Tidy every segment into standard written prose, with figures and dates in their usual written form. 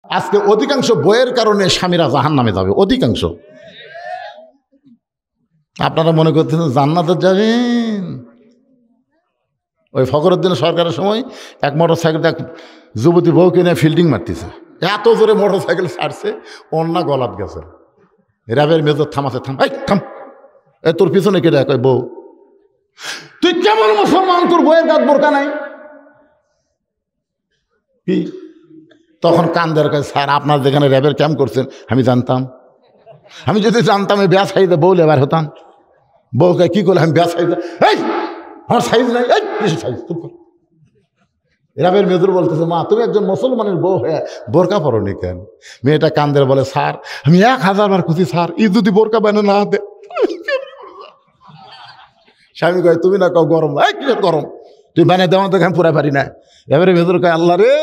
আজকে অধিকাংশ বইয়ের কারণে স্বামীরা জাহান্নামে যাবে, অধিকাংশ। আপনারা মনে করতেছেন জান্নাতে যাবেন। ওই ফখরুদ্দিন সরকারের সময় এক মোটর সাইকেল এক যুবতী বউকে নিয়ে ফিল্ডিং মারতেছে, এত জোরে মোটর সাইকেল ছাড়ছে অন্যা গলাত গেছে। র্যাবের মেজর থামাছে, থাম, এই থাম, এ তোর পিছনে কেটে কয় বউ তুই কেমন মুসলমান, তোর বইয়ের গাছ বোরকা নাই কি? তখন কান্দের কাছে, স্যার আপনার যেখানে র্যাবের ক্যাম্প করছেন আমি জানতাম, আমি যদি জানতাম এই ব্যাস সাইজে বউ লেবার হতাম। বউকে কি করলে আমি ব্যাস সাইজে, এই আমার সাইজ নাই, এই কিছু সাইজ। র্যাবের মেজর বলতেছে, মা তুমি একজন মুসলমানের বউ হয়ে বোরকা পরনি কেন? মেয়েটা কান্দের বলে, স্যার আমি 1000 বার খুঁজি স্যার, ই যদি বোরকা বানে না দে। স্বামী কয় তুমি না কাউ গরম, এই কি গরম, তুই বানিয়ে দেওয়া দেখেন পুরা পারি না। র্যাবের ভেতর কয়, আল্লাহ রে,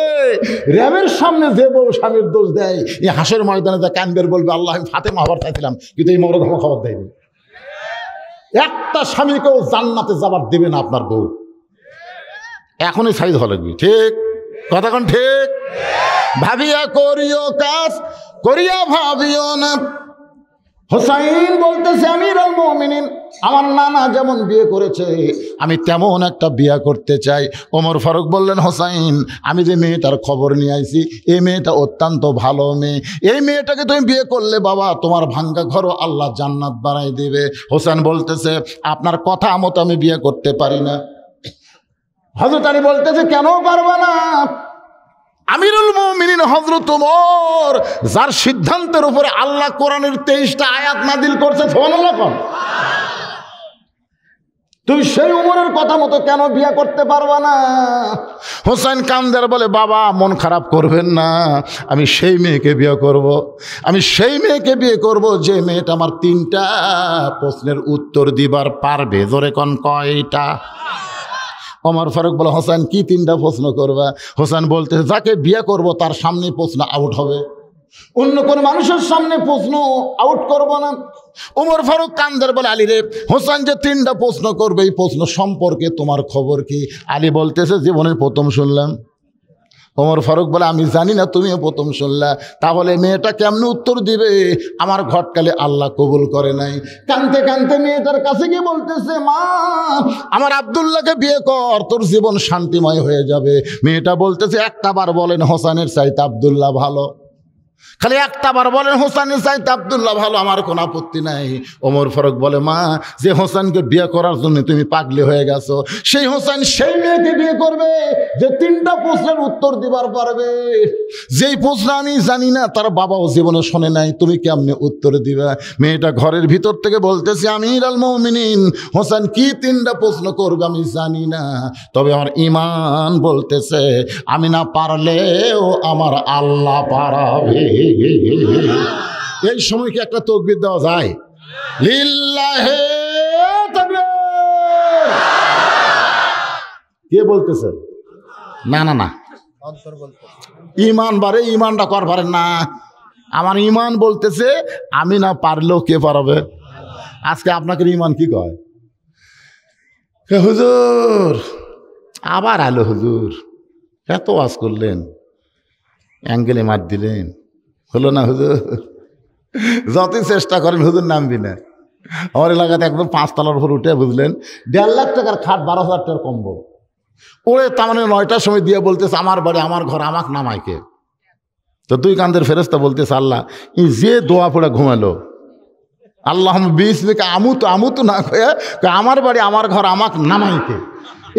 র্যাবের সামনে যে বউ স্বামীর দোষ দেয়, এই হাসের ময়দানে যা কানবের বলবে আল্লাহ আমি ফাতেমা হবার চাইছিলাম, কিন্তু এই মরদ আমার খবর দেয়নি। একটা স্বামীকেও জান্নাতে যাবার দেবে না আপনার বউ। এখনই সাইজ হওয়া লাগবে, ঠিক কথা কোন ঠিক? ভাবিয়া করিও কাজ, করিয়া ভাবিও না। হোসাইন বলতেছে, আমিরুল মুমিনিন, আমার নানা যেমন বিয়ে করেছে আমি তেমন একটা বিয়ে করতে চাই। ওমর ফারুক বললেন, হোসাইন আমি যে মেয়েটার খবর নিয়ে আইছি, এই মেয়েটা অত্যন্ত ভালো মেয়ে, এই মেয়েটাকে তুমি বিয়ে করলে বাবা তোমার ভাঙ্গা ঘরও আল্লাহ জান্নাত বানাই দেবে। হোসেন বলতেছে, আপনার কথা মতো আমি বিয়ে করতে পারি না। হযরত আলী বলতেছে, কেন পারবা না? আমিরুল মুমিনিন হযরত ওমর, যার সিদ্ধান্তের উপরে আল্লাহ কোরআনের 23টা আয়াত নাযিল করছে, সুবহানাল্লাহ। তুই সেই উমরের কথা মতো কেন বিয়ে করতে পারবা না? হোসেন কান্দের বলে, বাবা মন খারাপ করবেন না, আমি সেই মেয়েকে বিয়ে করব, আমি সেই মেয়েকে বিয়ে করব যে মেয়েটা আমার 3টা প্রশ্নের উত্তর দিবার পারবে। জোরে কোন কয়টা? ওমর ফারুক বলে, হোসেন কি 3টা প্রশ্ন করবা? হোসেন বলতে, যাকে বিয়ে করব তার সামনে প্রশ্ন আউট হবে, অন্য কোন মানুষের সামনে প্রশ্ন আউট করব না। ওমর ফারুক কান্দের বলে, আলী রে, হোসেন যে 3টা প্রশ্ন করবে এই প্রশ্ন সম্পর্কে তোমার খবর কি? আলী বলতেছে, জীবনের প্রথম শুনলাম। ওমর ফারুক বলে, আমি জানি না, তুমিও প্রথম শুনলা, তাহলে মেয়েটা কেমনে উত্তর দিবে? আমার ঘটকালে আল্লাহ কবুল করে নাই। কানতে কানতে মেয়েটার কাছে গিয়ে বলতেছে, মা আমার আব্দুল্লাহকে বিয়ে কর, তোর জীবন শান্তিময় হয়ে যাবে। মেয়েটা বলতেছে, একটা বার বলেন হোসেনের চাইতে আব্দুল্লাহ ভালো, খালি একটা বার বলেন হোসেনের চাইতে আব্দুল্লাহ ভালো, আমার কোনো আপত্তি নাই। ওমর ফারুক বলে, মা যে হোসেনকে বিয়ে করার জন্য তুমি পাগলি হয়ে গেছো, সেই হোসেন সেই মেয়েকে বিয়ে করবে যে 3টা প্রশ্নের উত্তর দিবার পারবে। যেই প্রশ্ন আমি জানি না, তার বাবাও জীবনে শোনে নাই, তুমি কেমনে উত্তর দিবা? মেয়েটা ঘরের ভিতর থেকে বলতেছে, আমিরুল মুমিনিন, হোসেন কি 3টা প্রশ্ন করবে আমি জানি না, তবে আমার ঈমান বলতেছে আমি না পারলেও আমার আল্লাহ পারাবে। এই সময় কি একটা তাকবীর দেওয়া যায়? লিল্লাহে তাকবীর। কে বলতেছে? না না না, ঈমান বারে, ঈমানটা কর পারেন না। আমার ঈমান বলতেছে আমি না পারলেও কে পারবে? আজকে আপনাকে ঈমান কি কয়? হুজুর আবার আলো, হুজুর এত ওয়াজ করলেন, অ্যাঙ্গেলে মার দিলেন, হলো না হুজুর, যতই চেষ্টা করেন হুজুর নামবি না। আমার এলাকাতে একদম 5 তলার উপর উঠে, বুঝলেন, 1.5 লাখ টাকার খাট, 12,000 টাকার কম্বল ওরে, তার মানে 9টার সময় দিয়ে বলতেছে, আমার বাড়ি আমার ঘর, আমাকে নামাইকে। তো 2 কান্দের ফেরেশতা বলতেছে, আল্লাহ যে দোয়া পড়ে ঘুমালো, আল্লাহ বিসমিকা আমুতু না কয়ে আমার বাড়ি আমার ঘর, আমাকে নামাইকে,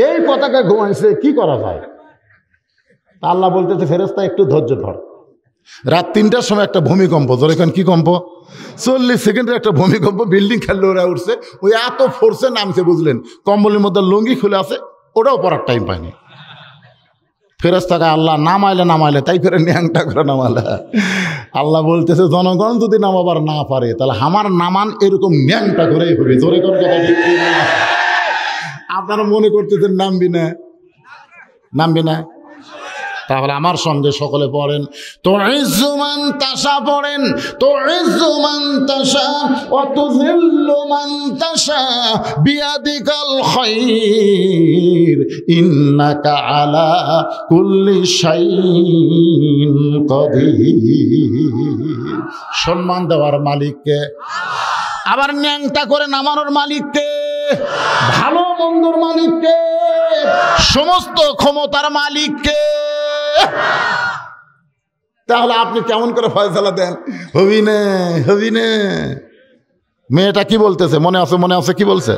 এই কথাকে ঘুমাইছে, কি করা যায়? আল্লাহ বলতেছে, ফেরেশতা একটু ধৈর্য ধর। রাত 3টার সময় একটা ভূমিকম্প, ধর এখন কি কম্প, 40 সেকেন্ডের একটা ভূমিকম্প, বিল্ডিং খেললে ওরা উঠছে, ওই এত ফোর্সে নামছে, বুঝলেন, কম্বলের মধ্যে লুঙ্গি খুলে আছে, ওটাও পড়ার টাইম পায়নি। ফেরেশতাকে আল্লাহ নামাইলে তাই ফেরে ন্যাংটা করে নামালে। আল্লাহ বলতেছে, জনগণ যদি নামাবার না পারে তাহলে আমার নামান এরকম ন্যাংটা করেই হবে। জোরে করে কথা ঠিক না? আপনারা মনে করতেছেন নামবি না, তাহলে আমার সঙ্গে সকলে পড়েন, তো ইজ্জু মান তাশা পড়েন, তো ইজ্জু মান তাশা ওয়া তুযিল্লু মান তাশা বিয়াদিকাল খায়র ইন্নাকা আলা কুল্লি শাইইন কাদির। সম্মান দেওয়ার মালিককে, আবার ন্যাংটা করে নামানোর মালিককে, ভালো মন্দর মালিককে, সমস্ত ক্ষমতার মালিককে। তাহলে আপনি কেমন করে ফয়সালা দেন? হবি না, হবি না। মেয়েটা কি বলতেছে মনে আছে? মনে আছে কি বলছে?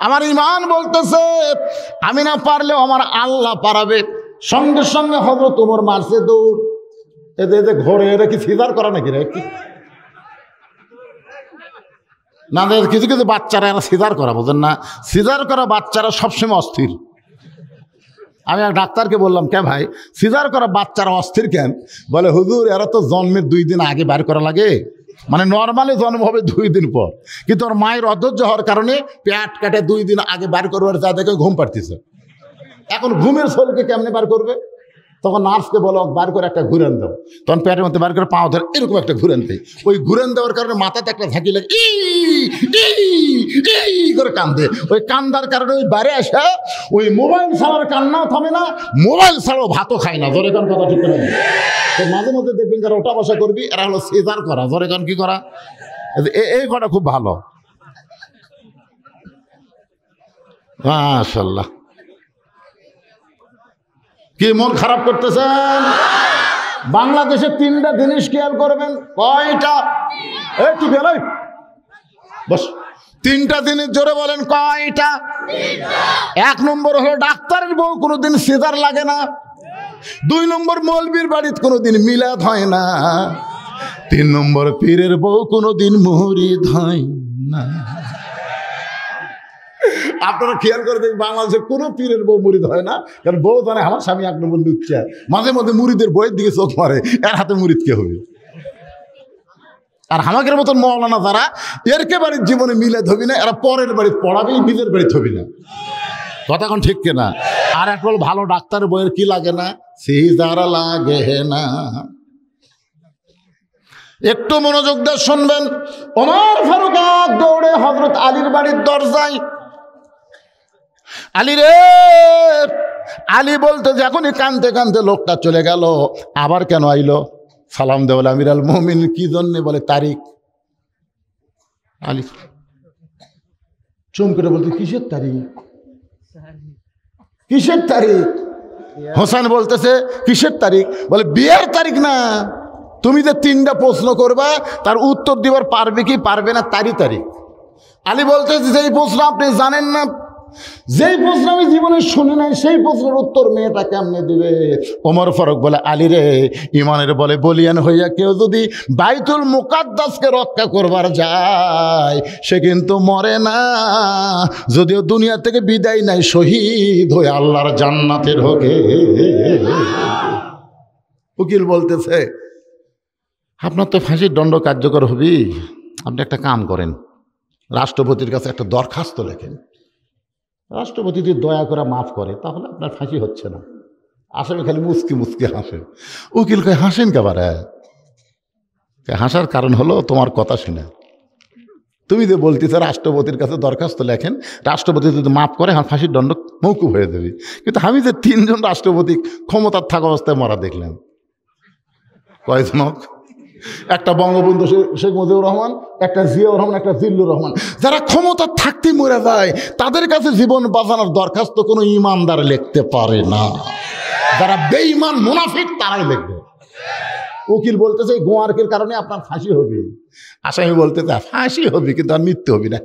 আমার ইমান বলতেছে আমি না পারলেও আমার আল্লাহ পারাবে। সঙ্গে সঙ্গে হযরত ওমর মারছে দৌড়। এদের ঘরে এরা কি সিজার করা নাকি রে? না, কিছু কিছু বাচ্চারা এরা সিজার করা, বোঝেন না? সিজার করা বাচ্চারা সবসময় অস্থির। আমি এক ডাক্তারকে বললাম, কে ভাই সিজার করা বাচ্চারা অস্থির কেন? বলে হুজুর এরা তো জন্মের 2 দিন আগে বার করা লাগে, মানে নর্মালি জন্ম হবে 2 দিন পর, কিন্তু ওর মায়ের অধৈর্য হওয়ার কারণে পেট কাটে 2 দিন আগে বার করবার যা দেখে ঘুম পাড়তেছে। এখন ঘুমের শোলকে কেমনে বার করবে? তখন নার্সকে বলো বার করে একটা ঘুরেন দাও। তখন পেটের মধ্যে বার করে পাও ধরে এরকম একটা ঘুরেন দেয়। ওই ঘুরেন দেওয়ার কারণে মাথাতে একটা ঝাঁকি লাগে, করে কান্দে। ওই কান্দার কারণে ওই বাইরে আসে, ওই মোবাইল ছাড়ার কান্নাও থামে না, মোবাইল ছাড়াও ভাতও খায় না। জোরে কান কথা ঠিক নেই। তো মাঝে মধ্যে দেখবেন যারা ওটা বসা করবি এরা হলো সিজার করা। জোরে কান কি করা? এই কটা খুব ভালো, মাশাআল্লাহ। কি মন খারাপ করতেছেন? বাংলাদেশে 3টা জিনিস খেয়াল করবেন। কয়টা? একটু বেলাই বস। 3টা জিনিস জোরে বলেন, কয়টা? 1 নম্বর হলো ডাক্তারের বউ কোনোদিন সিজার লাগে না। 2 নম্বর মৌলবীর বাড়িতে কোনোদিন মিলাদ হয় না। 3 নম্বর পীরের বউ কোনোদিন মুরিদ হয় না। আপনারা খেয়াল করে দেখবেন বাংলাদেশে কোনো পীরের বউ মুরিদ হয় না, কারণ বউ জানে আমার স্বামী 1 নম্বর লুচ্চা। মাঝে মধ্যে মুরিদের বইয়ের দিকে চোখ মারে, এর হাতে মুরিদ কে হবে? আর আমাদের মতন মৌলানা যারা এরকে বাড়ির জীবনে মিলাদ হবি না, এরা পরের বাড়িতে পড়াবেই, নিজের বাড়িতে হবি না। কথা কোন ঠিক কিনা? আর এক ভালো ডাক্তার বইয়ের কি লাগে না? সিজার লাগে না। একটু মনোযোগ দিয়ে শুনবেন। ওমর ফারুক দৌড়ে হযরত আলীর বাড়ির দরজায়। আলী রে, আলী বলতে যে এখনই কানতে কানতে লোকটা চলে গেল। আবার কেন আইলো? সালাম দেওয়াল আমির আল মুমিন কি জন্যে? বলে তারিখ। আলী চুম করে বলতে কিসের তারিখ? কিসের তারিখ? হোসেন বলতেছে কিসের তারিখ? বলে বিয়ের তারিখ না। তুমি যে 3টা প্রশ্ন করবা তার উত্তর দিবার পারবে কি পারবে না তারই তারিখ। আলী বলতেছে যেই প্রশ্ন আপনি জানেন না, যেই প্রশ্ন আমি জীবনে শুনি নাই, সেই প্রশ্নের উত্তর মেয়েটা কেমনে দিবে? ওমর ফারুক বলে আলী রে, ইমানের বলে বলিয়ান হইয়া কেউ যদি বাইতুল মুকাদ্দাসকে রক্ষা করবার যায় সে কিন্তু মরে না, যদিও দুনিয়া থেকে বিদায় নাই, শহীদ হয়ে আল্লাহর জান্নাতে ঢোকে। উকিল বলতেছে আপনার তো ফাঁসির দণ্ড কার্যকর হবি, আপনি একটা কাম করেন, রাষ্ট্রপতির কাছে একটা দরখাস্ত লেখেন, রাষ্ট্রপতি যদি দয়া করে মাফ করে তাহলে আপনার ফাঁসি হচ্ছে না। আসলে খালি মুচকি মুচকি হাসেন। উকিল কয় হাসেন কেবারে? হাসার কারণ হলো তোমার কথা শুনে। তুমি যে বলতেছো রাষ্ট্রপতির কাছে দরখাস্ত লেখেন, রাষ্ট্রপতি যদি মাফ করে আমার ফাঁসির দণ্ড মৌকুফ হয়ে যাবে। কিন্তু আমি যে 3 জন রাষ্ট্রপতি ক্ষমতার থাকা অবস্থায় মারা দেখলাম। কয়জনক? একটা বঙ্গবন্ধু শেখ মুজিবুর রহমান, একটা জিয়াউর রহমান, একটা জিল্লুর রহমান। যারা ক্ষমতা থাকতে মরে যায় তাদের কাছে জীবন বাঁচানোর দরখাস্ত কোনো ইমানদার লিখতে পারে না। যারা বেঈমান মুনাফিক তারাই লিখবে। উকিল বলতেছে গোয়ারকের কারণে আপনার ফাঁসি হবে। আসামি বলতেছে ফাঁসি হবে কিন্তু আর মৃত্যু হবে না।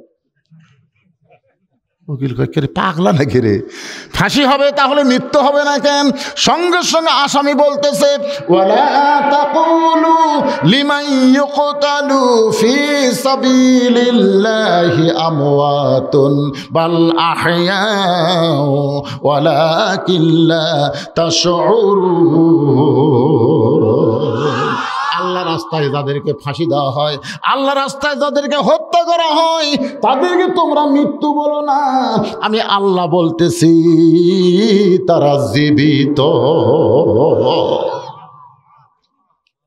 উকিল কয় পাগলা নাকি রে, ফাঁসি হবে তাহলে মৃত্যু হবে না কেন? সঙ্গে সঙ্গে আসামি বলতেছে ওয়ালা তাকুলু লিমান ইউকতালু ফি সাবিলিল্লাহি আমওয়াতুন বাল আহইয়াউ ওয়ালাকিন লা তাশউরুন। আল্লাহ রাস্তায় যাদেরকে ফাঁসি দেওয়া হয়, আল্লাহ রাস্তায় যাদেরকে হত্যা করা হয়, তাদেরকে তোমরা মৃত্যু বলো না, আমি আল্লাহ বলতেছি তারা জীবিত।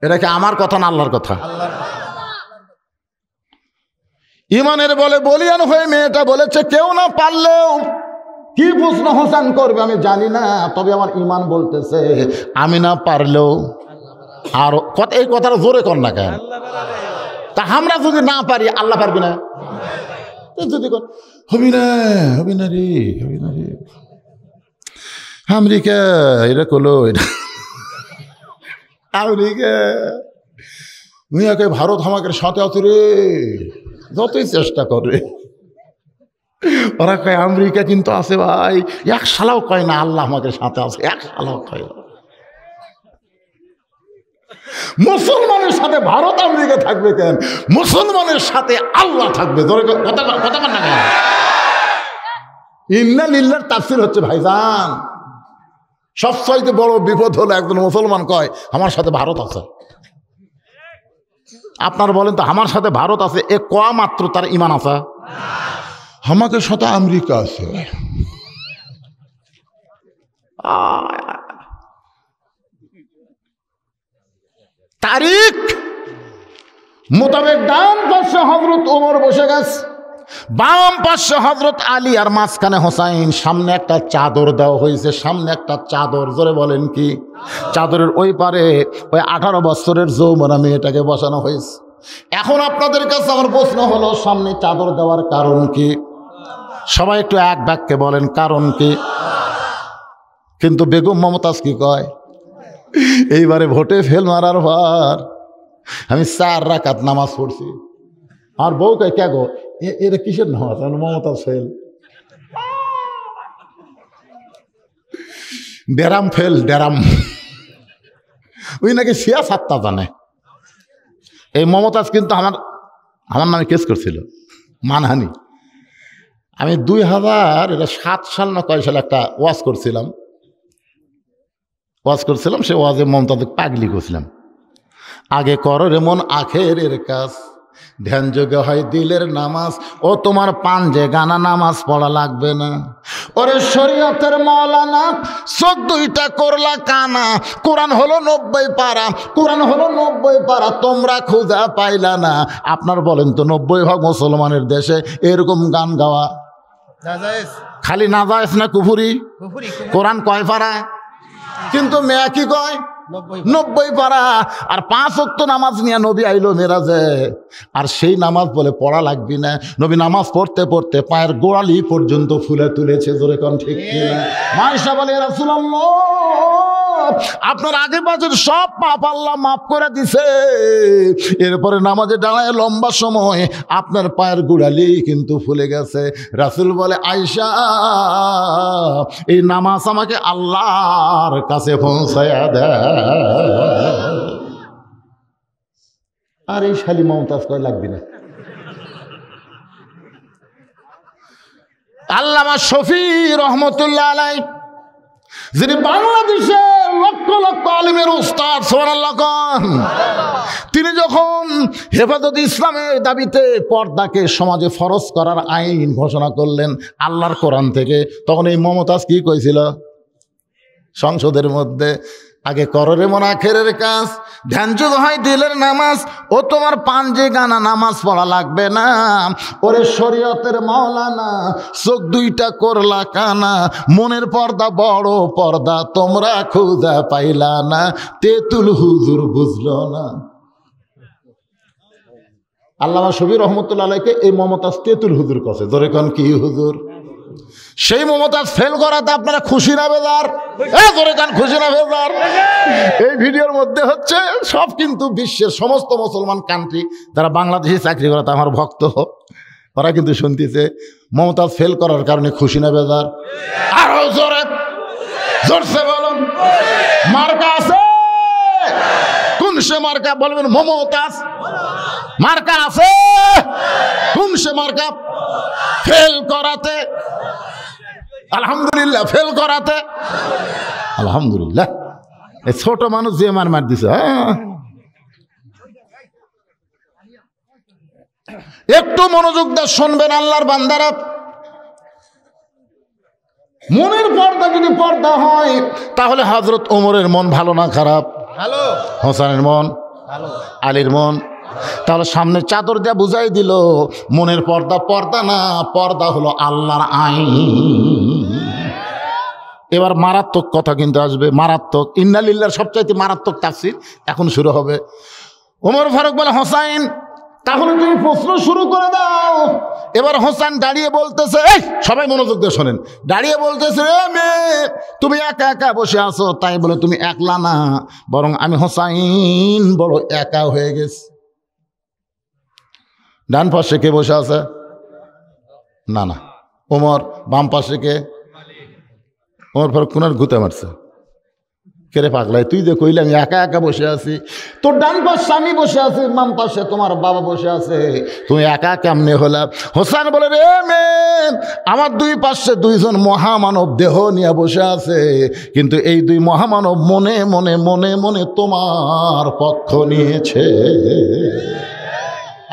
এটা কি আমার কথা না আল্লাহর কথা? ইমানের বলে বলিয়ান হয়ে মেয়েটা বলেছে, কেউ না পারলেও কি প্রশ্ন হোসেন করবে আমি জানি না, তবে আমার ইমান বলতেছে আমি না পারলেও। আর এই কথাটা জোরে কর না কেন? তা আমরা যদি না পারি আল্লাহ পারবি না? যদি হবি না, হবি না রে, হবি না রে, আমেরিকা এটা করলো, এটা আমেরিকা মিয়াকে ভারত আমাকে সাথে আছে রে, যতই চেষ্টা করে ওরা কয় আমেরিকা কিন্তু আছে ভাই, এক সালাও কয় না আল্লাহ আমাকে সাথে আছে, এক সালাও কয় না। মুসলমানের সাথে ভারত আমেরিকা থাকবে কেন? মুসলমানের সাথে আল্লাহ থাকবে। কথা না কেন? ইন্না লিল্লাহর তাফসীর হচ্ছে ভাইজান, সবচাইতে বড় বিপদ হলো একজন মুসলমান কয় আমার সাথে ভারত আছে। আপনার বলেন তো আমার সাথে ভারত আছে এ কয়া মাত্র তার ইমান আছে? আমাকে সাথে আমেরিকা আছে। তারিখ মোতাবেক ডান পাশে হযরত ওমর বসে গেছে, বাম পাশে হযরত আলী, আর মাঝখানে হোসাইন। সামনে একটা চাদর দেওয়া হয়েছে, সামনে একটা চাদর, জোরে বলেন কি? চাদরের ওই পারে ওই 18 বছরের যৌবনা মেয়েটাকে বসানো হয়েছে। এখন আপনাদের কাছে আমার প্রশ্ন হলো, সামনে চাদর দেওয়ার কারণ কি? সবাই একটু এক বাক্যে বলেন কারণ কি? কিন্তু বেগম মমতাজ কি কয়? এইবারে ভোটে ফেল মারার পর আমি 4 রাকাত নামাজ পড়ছি। আর বউ কয় কে গো এটা কিসের নামাজ? মমতাজ ফেল, ডেরাম ফেল, ডেরাম। ওই নাকি সিয়াসাত্তা জানে। এই মমতাজ কিন্তু আমার নামে কেস করছিল মানহানি। আমি 2007 সাল না কয় সালে একটা ওয়াজ করছিলাম, সে ওয়াজে মমতাজ পাগলি করছিলাম। আগে করো রে মন আখেরের কাজ, ধ্যান যোগে হয় দিলের নামাজ, ও তোমার পাঞ্জে গানা নামাজ পড়া লাগবে না। ওরে শরীয়তের মৌলানা চোখ দুইটা করলা কানা, কোরআন হলো 90 পারা, কোরআন হলো 90 পারা, তোমরা খুঁজা পাইলা না। আপনার বলেন তো 90% মুসলমানের দেশে এরকম গান গাওয়া খালি নাজায়েজ না কুফুরি? কোরআন কয় পারা? কিন্তু মেয়া কি কয় 90 পারা। আর 5 ওয়াক্ত নামাজ নিয়ে নবী আইলো মেরাজে, আর সেই নামাজ বলে পড়া লাগবি না। নবী নামাজ পড়তে পড়তে পায়ের গোড়ালি পর্যন্ত ফুলে তুলেছে, জোরে কোন ঠিক কিনা? মায়েশা বলে রাসূলুল্লাহ আপনার আগে পাশের সব পাপ আল্লাহ মাফ করে দিছে, এরপরে নামাজে দাঁড়ায় লম্বা সময় আপনার পায়ের গোড়ালি কিন্তু ফুলে গেছে। রাসূল বলে আয়েশা এই নামাজ আমাকে আল্লাহর কাছে পৌঁছায়া দেয়। আর এই শালী মমতাজ কয় লাগবি না। আল্লামা শফি রহমতুল্লাহ আলাইহি, যিনি বাংলাদেশের লক্ষ লক্ষ আলিমের উস্তাদ, সুবহানাল্লাহ কোন, তিনি যখন হেফাজত ইসলামের দাবিতে পর্দাকে সমাজে ফরজ করার আইন ঘোষণা করলেন আল্লাহর কোরআন থেকে, তখন এই মমতাজ কি কইছিল সংসদের মধ্যে? আগে করো রে মন আখেরের কাজ, ধ্যান যোগ হয় দিলের নামাজ, ও তোমার পাঞ্জে গানা নামাজ পড়া লাগবে না। ওরে শরীয়তের মাওলানা চোখ দুইটা করলা কানা, মনের পর্দা বড় পর্দা তোমরা খুঁজা পাইলা না, তেতুল হুজুর বুঝলো না। আল্লামা শফি রহমতুল্লাহ আলাইহিকে এই মমতাজ তেতুল হুজুর কছে, ধরে কোন কি হুজুর? সেই মমতাজ ফেল করাতে আপনারা খুশি না বেজার? ধরে কান খুশি না বেজার? এই ভিডিওর মধ্যে হচ্ছে সব কিন্তু বিশ্বের সমস্ত মুসলমান কান্ট্রি যারা বাংলাদেশে চাকরি করে আমার ভক্ত, ওরা কিন্তু শুনতেছে মমতাজ ফেল করার কারণে খুশি না বেজার? আরো জোরে জোরসে বলুন মার্কা আছে কোন সে মার্কা? বলবেন মমতাজ মার্কা আছে কোন সে মার্কা? ফেল করাতে আলহামদুলিল্লাহ, ফেল করাতে আলহামদুলিল্লাহ। এই ছোট মানুষ যে মার দিছে, একটু মনোযোগ দিয়ে শুনবেন আল্লাহর বান্দারা। মনের পর্দা যদি পর্দা হয় তাহলে হযরত ওমরের মন ভালো না খারাপ? ভালো। হোসেনের মন ভালো, আলীর মন। তাহলে সামনে চাদর দিয়ে বুঝাই দিল মনের পর্দা পর্দা না, পর্দা হলো আল্লাহর আইন। এবার মারাত্মক কথা কিন্তু আসবে, মারাত্মক। ইন্না লিল্লাহর সবচাইতে মারাত্মক তাফসীর এখন শুরু হবে। ওমর ফারুক বলে, হোসাইন তাহলে তুমি প্রশ্ন শুরু করে দাও। এবার হোসেন দাঁড়িয়ে বলতেছে, এই সবাই মনোযোগ দিয়ে শোনেন, দাঁড়িয়ে বলতেছে, এ মেয়ে তুমি একা একা বসে আছো, তাই বলে তুমি একলা না, বরং আমি হোসাইন বড় একা হয়ে গেছি। ডান পাশে কে বসে আছে? না না, ওমর। বাম পাশে কে? ওমর ফারুক কোনার ঘুতে মারছে। কেরে পাগলাই, তুই যে কইলে আমি একা একা বসে আছি, তোর ডান পাশে আমি বসে আছি, বাম পাশে তোমার বাবা বসে আছে, তুমি একা কেমনে হলা? হোসেন বলে, রে মেয়ে, আমার দুই পাশে দুইজন মহামানব দেহ নিয়ে বসে আছে, কিন্তু এই দুই মহামানব মনে মনে মনে মনে তোমার পক্ষ নিয়েছে।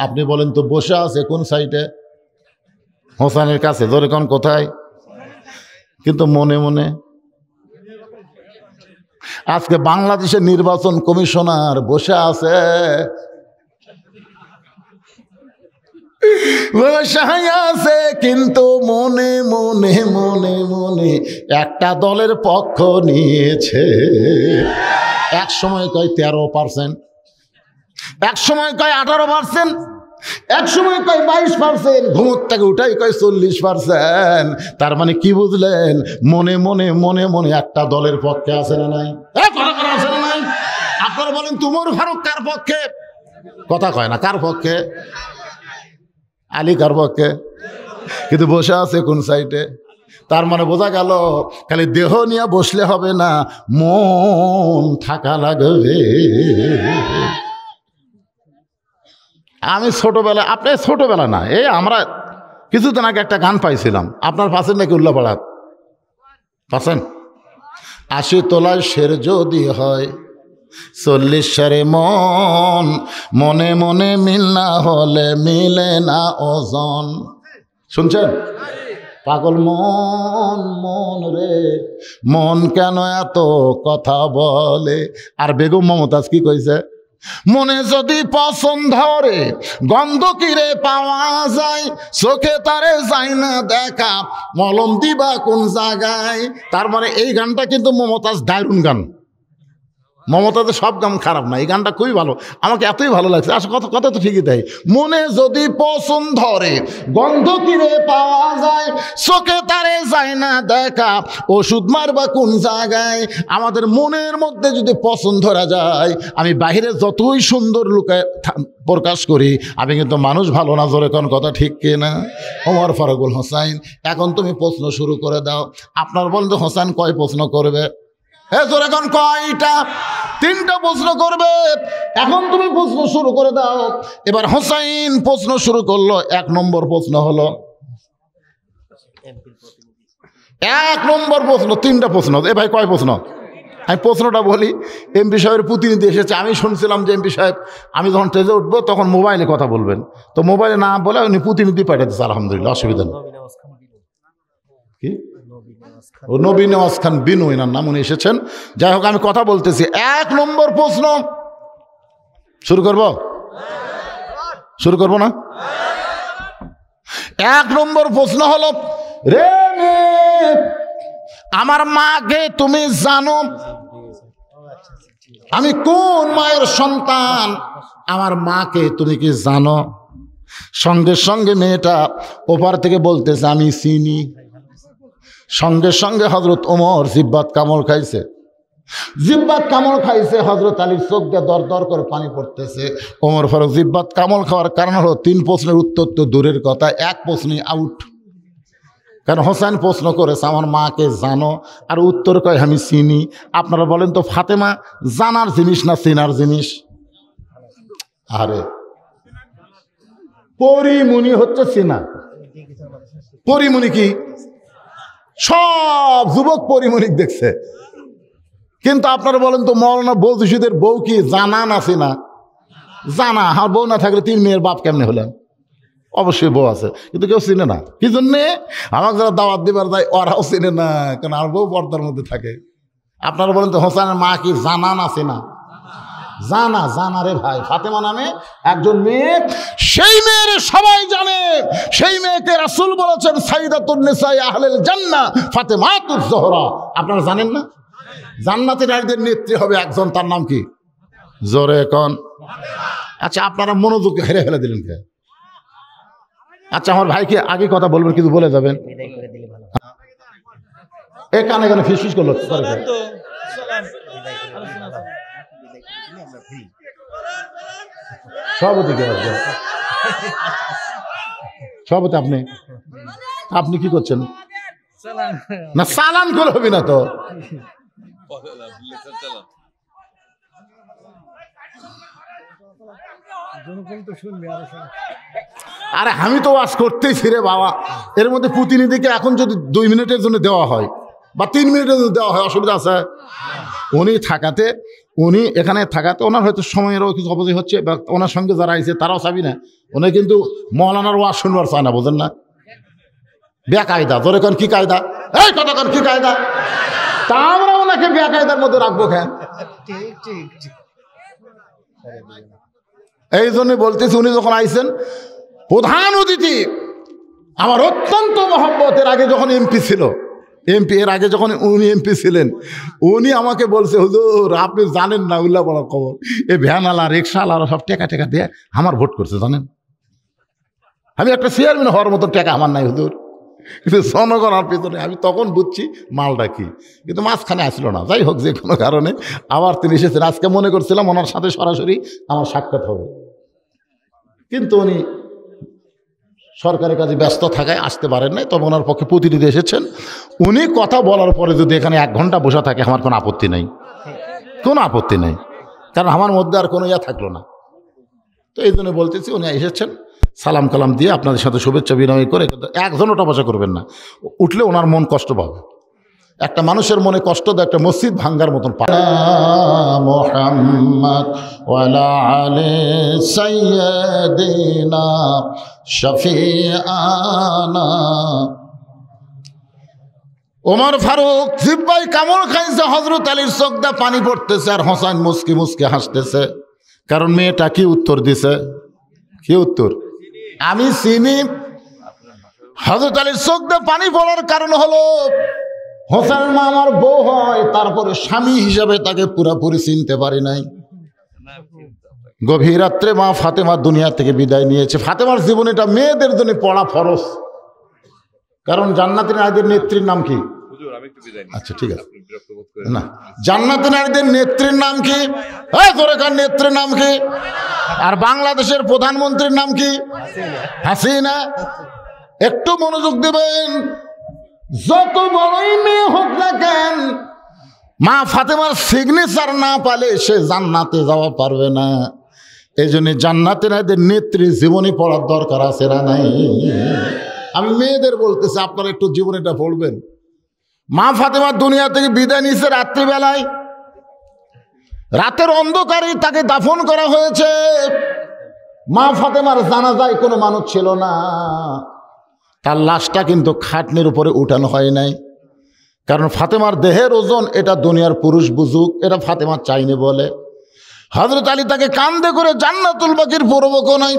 আপনি বলেন তো বসে আছে কোন সাইডে? হোসেনের কাছে। ধরে কোন কোথায়? কিন্তু মনে মনে। আজকে বাংলাদেশের নির্বাচন কমিশনার বসে আছে, বসে আছে, কিন্তু মনে মনে মনে মনে একটা দলের পক্ষ নিয়েছে। এক সময় কয় 13%, এক সময় কয় 18%, এক সময় কয় 22%, ঘুমোর থেকে উঠাই কয় 40%। তার মানে কি বুঝলেন? মনে মনে মনে মনে একটা দলের পক্ষে আছে না নাই? আছে না নাই? আপনারা বলেন ওমর ফারুক কার পক্ষে? কথা কয় না। কার পক্ষে? আলী কার পক্ষে? কিন্তু বসে আছে কোন সাইডে? তার মানে বোঝা গেল খালি দেহ নিয়ে বসলে হবে না, মন থাকা লাগবে। আমি ছোটবেলা, আপনি ছোটবেলা না, এই আমরা কিছুদিন আগে একটা গান পাইছিলাম, আপনার পাশের নাকি উল্লাপাড়াত পাচ্ছেন? 80 তোলায় শের যদি হয় 40 সারে মন, মনে মনে মিল না হলে মিলে না ওজন। শুনছেন? পাগল মন, মন রে মন কেন এত কথা বলে? আর বেগম মমতাজ কি কইছে? মনে যদি পছন্দ ধরে গন্ধ কিরে পাওয়া যায়, চোখে তারে যায় না দেখা, মলম দিবা কোন জায়গায়। তার মানে এই গানটা কিন্তু মমতাজ দারুণ গান। মমতাজের সব গান খারাপ না, এই গানটা খুবই ভালো, আমাকে এতই ভালো লাগছে। আসলে কথা তো ঠিকই তাই। মনে যদি পছন্দ ধরে গন্ধ কিরে পাওয়া যায়, চোখে তারে যায় না দেখা, ওষুধ মারবা কোন জায়গায়। আমাদের মনের মধ্যে যদি পছন্দ ধরা যায়, আমি বাহিরে যতই সুন্দর লুকায় প্রকাশ করি, আমি কিন্তু মানুষ ভালো না। জোরে কোন কথা ঠিক কিনা? ওমর ফারুকুল হোসাইন, এখন তুমি প্রশ্ন শুরু করে দাও। আপনার বলতে হোসেন কয় প্রশ্ন করবে? এখন কয়টা? 3টা প্রশ্ন করবে। এখন তুমি প্রশ্ন শুরু করে দাও। এবার হোসাইন প্রশ্ন শুরু করলো। 1 নম্বর প্রশ্ন হলো, 1 নম্বর প্রশ্ন, 3টা প্রশ্ন। এ ভাই কয় প্রশ্ন? আমি প্রশ্নটা বলি। এমপি সাহেবের প্রতিনিধি এসেছে। আমি শুনছিলাম যে এমপি সাহেব আমি যখন স্টেজে উঠবো তখন মোবাইলে কথা বলবেন, তো মোবাইলে না বলে উনি প্রতিনিধি পাঠাতেছে। আলহামদুলিল্লাহ, অসুবিধা নেই। কি? ও নবী নওয়াজ খান বিনু, এনার নাম, উনি এসেছেন। যাই হোক, আমি কথা বলতেছি। 1 নম্বর প্রশ্ন শুরু করব? শুরু করব না? 1 নম্বর প্রশ্ন হলো, রে মেয়ে, আমার মাকে তুমি জানো? আমি কোন মায়ের সন্তান? আমার মাকে তুমি কি জানো? সঙ্গে সঙ্গে মেয়েটা ওপার থেকে বলতেছে আমি চিনি। সঙ্গে সঙ্গে হজরত ওমর জিব্বাত কামড় খাইছে, জিব্বাত কামড় খাইছে। হজরত আলীর চোখ দিয়ে দর দর করে পানি পড়তেছে। ওমর ফারুক জিব্বাত কামড় খাওয়ার কারণ হলো 3 প্রশ্নের উত্তর তো দূরের কথা, 1 প্রশ্নই আউট। কারণ হোসেন প্রশ্ন করেছে আমার মাকে জানো, আর উত্তর কয় আমি চিনি। আপনারা বলেন তো ফাতেমা জানার জিনিস না চেনার জিনিস? আরে পরিমণি হচ্ছে চেনা। পরিমণি কি? সব যুবক পরিমণিক দেখছে। কিন্তু আপনারা বলেন তো মৌলানা বৌদিদের বউ কি জানা না চেনা? জানা। আর বউ না থাকলে 3 মেয়ের বাপ কেমনে হলেন? অবশ্যই বউ আছে, কিন্তু কেউ চিনে না। কি জন্যে? আমাকে যারা দাওয়াত দিবার যায় ওরাও চিনে না, কারণ আর বউ পর্দার মধ্যে থাকে। আপনারা বলেন তো হোসেনের মা কি জানান আছে না? জানা রে ভাই, ফাতেমা নামে একজন মেয়ে, সেই মেয়ের সবাই জানে। সেই মেয়েকে রাসূল বলেছেন সাইয়্যিদাতুন নিসাই আহলিল জান্নাহ ফাতেমাতুজ জোহরা। আপনারা জানেন না? জান্নাতি নারীদের নেত্রী হবে একজন, তার নাম কি? জোরে কোন? আচ্ছা, আপনারা মনোযোগ হেরে ফেলে দিলেন কে? আচ্ছা, আমার ভাইকে আগে কথা বলবেন, কিন্তু বলে যাবেন। এ কানে কানে ফিস ফিস করলো। সভাপতি কে? সভাপতি আপনি? আপনি কি করছেন? না, সালাম করে হবি না তো। আরে আমি তো ওয়াজ করতেইছি রে বাবা। এর মধ্যে প্রতিনিধিকে এখন যদি 2 মিনিটের জন্য দেওয়া হয় বা 3 মিনিটের জন্য দেওয়া হয়, অসুবিধা আছে? উনি এখানে থাকাতে ওনার হয়তো সময়েরও কিছু অপচয় হচ্ছে, বা ওনার সঙ্গে যারা আইছে তারাও চাবি না। উনি কিন্তু মৌলানার ওয়াজ শুনবার চায় না, বোঝেন না? বেকায়দা। ধরে কোন কি কায়দা? এই কথা কোন কি কায়দা? তা আমরা ওনাকে বেকায়দার মধ্যে রাখবো কেন? এই জন্য বলতেছি, উনি যখন আইছেন প্রধান অতিথি, আমার অত্যন্ত মহব্বতের। আগে যখন এমপি ছিল, এর আগে যখন উনি এমপি ছিলেন, উনি আমাকে বলছে, হুজুর আপনি জানেন না উল্লাহ বলার খবর, এই ভ্যানওয়ালা রিক্সাওয়ালা সব টেকা দিয়ে আমার ভোট করছে, জানেন? আমি একটা চেয়ারম্যান হওয়ার মতো টাকা আমার নাই হুজুর, কিন্তু জনগণের পিছনে। আমি তখন বুঝছি মালটা কি, কিন্তু মাঝখানে আসলো না। যাই হোক, যে কোনো কারণে আবার তিনি এসেছেন। আজকে মনে করছিলাম ওনার সাথে সরাসরি আমার সাক্ষাৎ হবে, কিন্তু উনি সরকারি কাজে ব্যস্ত থাকায় আসতে পারেন নাই। তবে ওনার পক্ষে প্রতিনিধি এসেছেন। উনি কথা বলার পরে যদি এখানে 1 ঘন্টা বসে থাকে, আমার কোনো আপত্তি নেই, কোনো আপত্তি নেই, কারণ আমার মধ্যে আর কোনো থাকলো না। তো এই জন্য বলতেছি, উনি এসেছেন, সালাম কালাম দিয়ে আপনাদের সাথে শুভেচ্ছা বিনিময় করে। একজন ওটা বসা করবেন না, উঠলে ওনার মন কষ্ট পাবে। একটা মানুষের মনে কষ্ট দেয় একটা মসজিদ ভাঙ্গার মতন। মুহাম্মদ ওয়ালা আলি সাইয়্যিদিনা শফিআনা। ওমর ফারুক জিব্বাই কামড় খাইছে, হযরত আলীর চোখ দিয়ে পানি পড়তেছে, আর হোসেন মুস্কি মুস্কি হাসতেছে। কারণ মেয়েটা কি উত্তর দিছে? কি উত্তর? আমি চিনি। হযরত আলীর চোখ দিয়ে পানি পড়ার কারণ হলো, হোসেনের মা আমার বউ হয়, তারপরে স্বামী হিসাবে তাকে পুরোপুরি চিনতে পারি নাই। গভীর রাত্রে মা ফাতেমা দুনিয়া থেকে বিদায় নিয়েছে। ফাতেমার জীবনীটা মেয়েদের জন্য পড়া ফরজ, কারণ জান্নাতি নারীদের নেত্রীর নাম কি? আচ্ছা ঠিক আছে, না জান্নাতি নারীদের নেত্রীর নাম কি? জোরেকার নেত্রীর নাম কি? আর বাংলাদেশের প্রধানমন্ত্রীর নাম কি? হাসিনা। একটু মনোযোগ দেবেন। যত বড়ই মেয়ে হোক না কেন, মা ফাতেমার সিগনেচার না পালে সে জান্নাতে যাওয়া পারবে না। এই জন্য জান্নাতে নারীদের নেত্রী জীবনী পড়ার দরকার আছে না নাই? আমি মেয়েদের বলতেছি, আপনারা একটু জীবনীটা পড়বেন। মা ফাতেমা দুনিয়া থেকে বিদায় নিয়েছে রাত্রিবেলায়, রাতের অন্ধকারে তাকে দাফন করা হয়েছে। মা ফাতেমার জানাজায় কোনো মানুষ ছিল না, তার লাশটা কিন্তু খাটনির উপরে উঠানো হয় নাই। কারণ ফাতেমার দেহের ওজন এটা দুনিয়ার পুরুষ বুঝুক, এটা ফাতেমা চাইনি বলে। হযরত আলী তাকে কান্দে করে জান্নাতুল বাকির পূর্ব কোণায়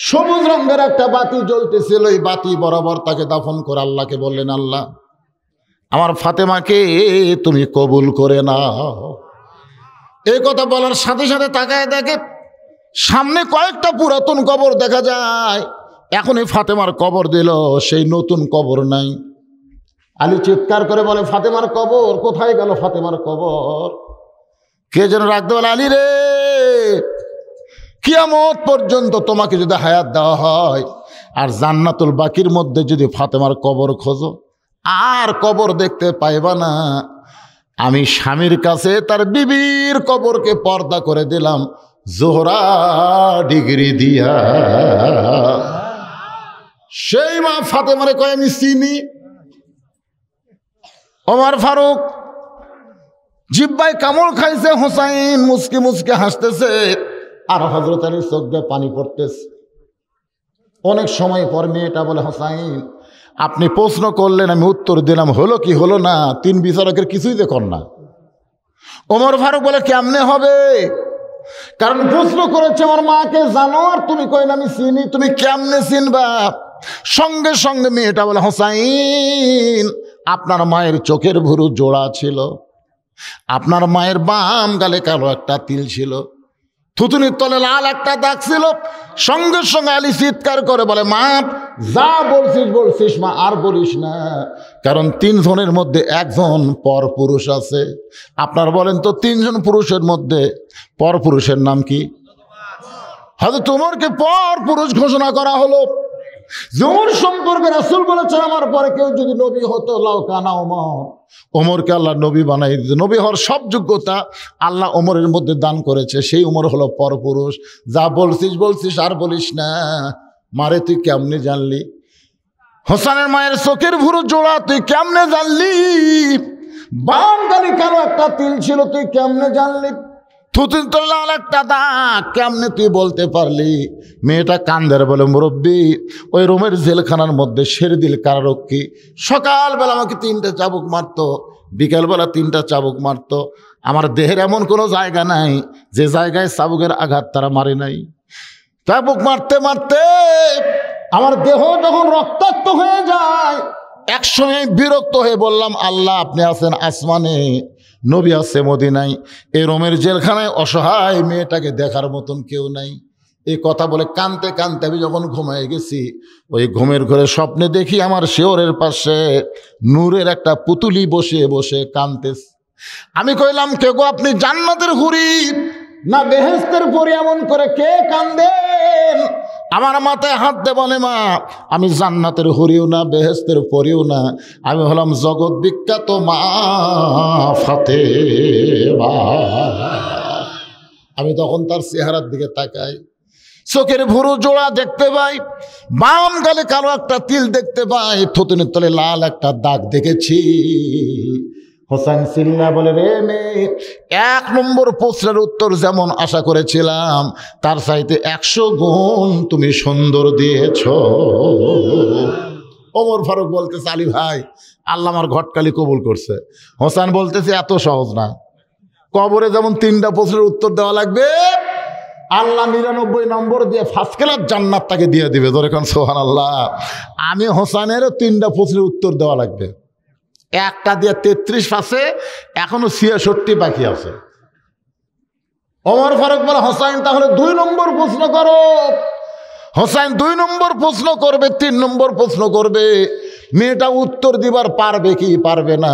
সবুজ রঙের একটা বাতি জ্বলতেছিল, এই বাতি বরাবর তাকে দাফন করে আল্লাহকে বললেন, আল্লাহ আমার ফাতেমাকে তুমি কবুল করে নাও। এই কথা বলার সাথে সাথে তাকায় দেখে সামনে কয়েকটা পুরাতন কবর দেখা যায়। এখন এই ফাতেমার কবর দিল, সেই নতুন কবর নাই। আলী চিৎকার করে বলে, ফাতেমার কবর কোথায় গেল? ফাতেমার কবর কে যেন রাখতে বলে, আলী রে, কিয়ামত পর্যন্ত তোমাকে যদি হায়াত দেওয়া হয় আর জান্নাতুল বাকির মধ্যে যদি ফাতেমার কবর খোঁজো, আর কবর দেখতে পাইবা না। আমি স্বামীর কাছে তার বিবির কবরকে পর্দা করে দিলাম জোহরা ডিগ্রি দিয়া। সেই মা ফাতেমারে কয় আমি চিনি। ওমর ফারুক জিব্বায় কামড় খাইছে, হোসাইন মুসকি মুসকি হাসতেছে, আর হযরত আলীর চোখ দিয়ে পানি পড়তেছে। অনেক সময় পর মেয়েটা বলে, হোসাইন আপনি প্রশ্ন করলেন, আমি উত্তর দিলাম, হলো কি হলো না, 3 বিচারকের কিছুই দেখুন না। ওমর ফারুক বলে, কেমনে হবে? কারণ প্রশ্ন করেছে আমার মাকে, জানো, আর তুমি কইলে আমি চিনি, তুমি কেমনে চিনবা? সঙ্গে সঙ্গে মেয়েটা বলে, হোসাইন আপনার মায়ের চোখের ভুরু জোড়া ছিল, আপনার মায়ের বাম গালে কালো একটা তিল ছিল, থুতুনির তলে লাল একটা দাগ ছিল। সঙ্গে সঙ্গে আলী চিৎকার করে বলে, মা যা বলছিস বলছিস মা, আর বলিস না, কারণ 3 জনের মধ্যে একজন পর পুরুষ আছে। আপনার বলেন তো 3 জন পুরুষের মধ্যে পর পুরুষের নাম কি? হয়তো তোমারকে পর পুরুষ ঘোষণা করা হলো। ওমর সম্পর্কে রাসূল বলেছেন, আমার পরে কেউ যদি নবী হতো লাউ কানা ওমর, ওমরকে আল্লাহ নবী বানাই দিত। নবী হওয়ার সব যোগ্যতা আল্লাহ ওমরের মধ্যে দান করেছে, সেই ওমর হলো পরপুরুষ। যা বলছিস বলছিস, আর বলিস না। মারে তুই কেমনে জানলি? হোসেনের মায়ের চোখের ভুরু জোড়া তুই কেমনে জানলি? বাম গালে কালো একটা তিল ছিল তুই কেমনে জানলি? থুতুন তো লাল একটা দাগ কেমনে তুই বলতে পারলি? মেয়েটা কান্দের বলে, মুরব্বী ওই রোমের জেলখানার মধ্যে শেরদিল কারারক্ষী সকালবেলা আমাকে 3টা চাবুক মারতো, বিকালবেলা 3টা চাবুক মারতো। আমার দেহের এমন কোনো জায়গা নাই যে জায়গায় চাবুকের আঘাত তারা মারে নাই। চাবুক মারতে মারতে আমার দেহ যখন রক্তাক্ত হয়ে যায়, একসময় বিরক্ত হয়ে বললাম, আল্লাহ আপনি আছেন আসমানে, নবী আছে মদিনায়, এই রোমের জেলখানায় অসহায় মেয়েটাকে দেখার মতন কেউ নাই। এই কথা বলে কানতে কানতে আমি যখন ঘুমায় গেছি, ওই ঘুমের ঘরে স্বপ্নে দেখি আমার শেওরের পাশে নূরের একটা পুতুলি বসে বসে কানতেছে। আমি কইলাম, কে গো আপনি? জান্নাতের হুরি না বেহেশতের পরি? এমন করে কে কান্দেন? আমার মাথায় হাত দে বলে, মা আমি জান্নাতের হুরিও না বেহেশতের পরিও না, আমি হলাম জগৎ বিখ্যাত মা ফাতেমা। আমি তখন তার চেহারার দিকে তাকাই, চোখের ভুরু জোড়া দেখতে পাই, বাম গালে কালো একটা তিল দেখতে পাই, থুতুনির তলে লাল একটা দাগ দেখেছি। হোসেন সিল্লা বলে, রে মেয়ে, 1 নম্বর প্রশ্নের উত্তর যেমন আশা করেছিলাম তার চাইতে 100 গুণ তুমি সুন্দর দিয়েছ। ওমর ফারুক বলতেছে, আলী ভাই আল্লাহ আমার ঘটকালি কবুল করছে। হোসেন বলতেছে, এত সহজ না, কবরে যেমন 3টা প্রশ্নের উত্তর দেওয়া লাগবে, আল্লাহ 99 নম্বর দিয়ে ফার্স্ট ক্লাস জান্নাত তাকে দিয়ে দিবে। ধরে এখন সুবহানাল্লাহ। আমি হোসেনেরও 3টা প্রশ্নের উত্তর দেওয়া লাগবে, একটা দিয়ে 33 পাশে, এখনো 66 বাকি আছে। ওমর ফারুক বলে, হোসাইন তাহলে 2 নম্বর প্রশ্ন করো। হোসাইন 2 নম্বর প্রশ্ন করবে, 3 নম্বর প্রশ্ন করবে। মেয়েটা উত্তর দিবার পারবে কি পারবে না?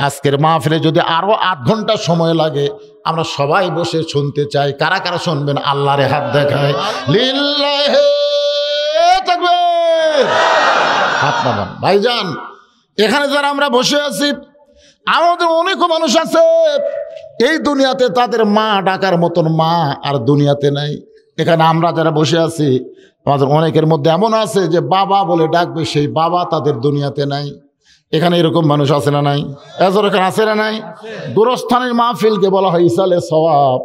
আজকের মাহফিলে যদি আরো 8 ঘন্টা সময় লাগে, আমরা সবাই বসে শুনতে চাই। কারা কারা শুনবেন? আল্লাহরে হাত দেখায়, লিল্লাহি তাকবীর, হাত নামান। ভাইজান এখানে যারা আমরা বসে আছি, আমাদের অনেকও মানুষ আছে এই দুনিয়াতে, তাদের মা ডাকার মতন মা আর দুনিয়াতে নাই। এখানে আমরা যারা বসে আছি, আমাদের অনেকের মধ্যে এমন আছে যে বাবা বলে ডাকবে, সেই বাবা তাদের দুনিয়াতে নাই। এখানে এরকম মানুষ আছে না নাই? এখানে আছে না নাই? গোরস্থানের মাহফিলকে বলা হয় ইসালে সওয়াব।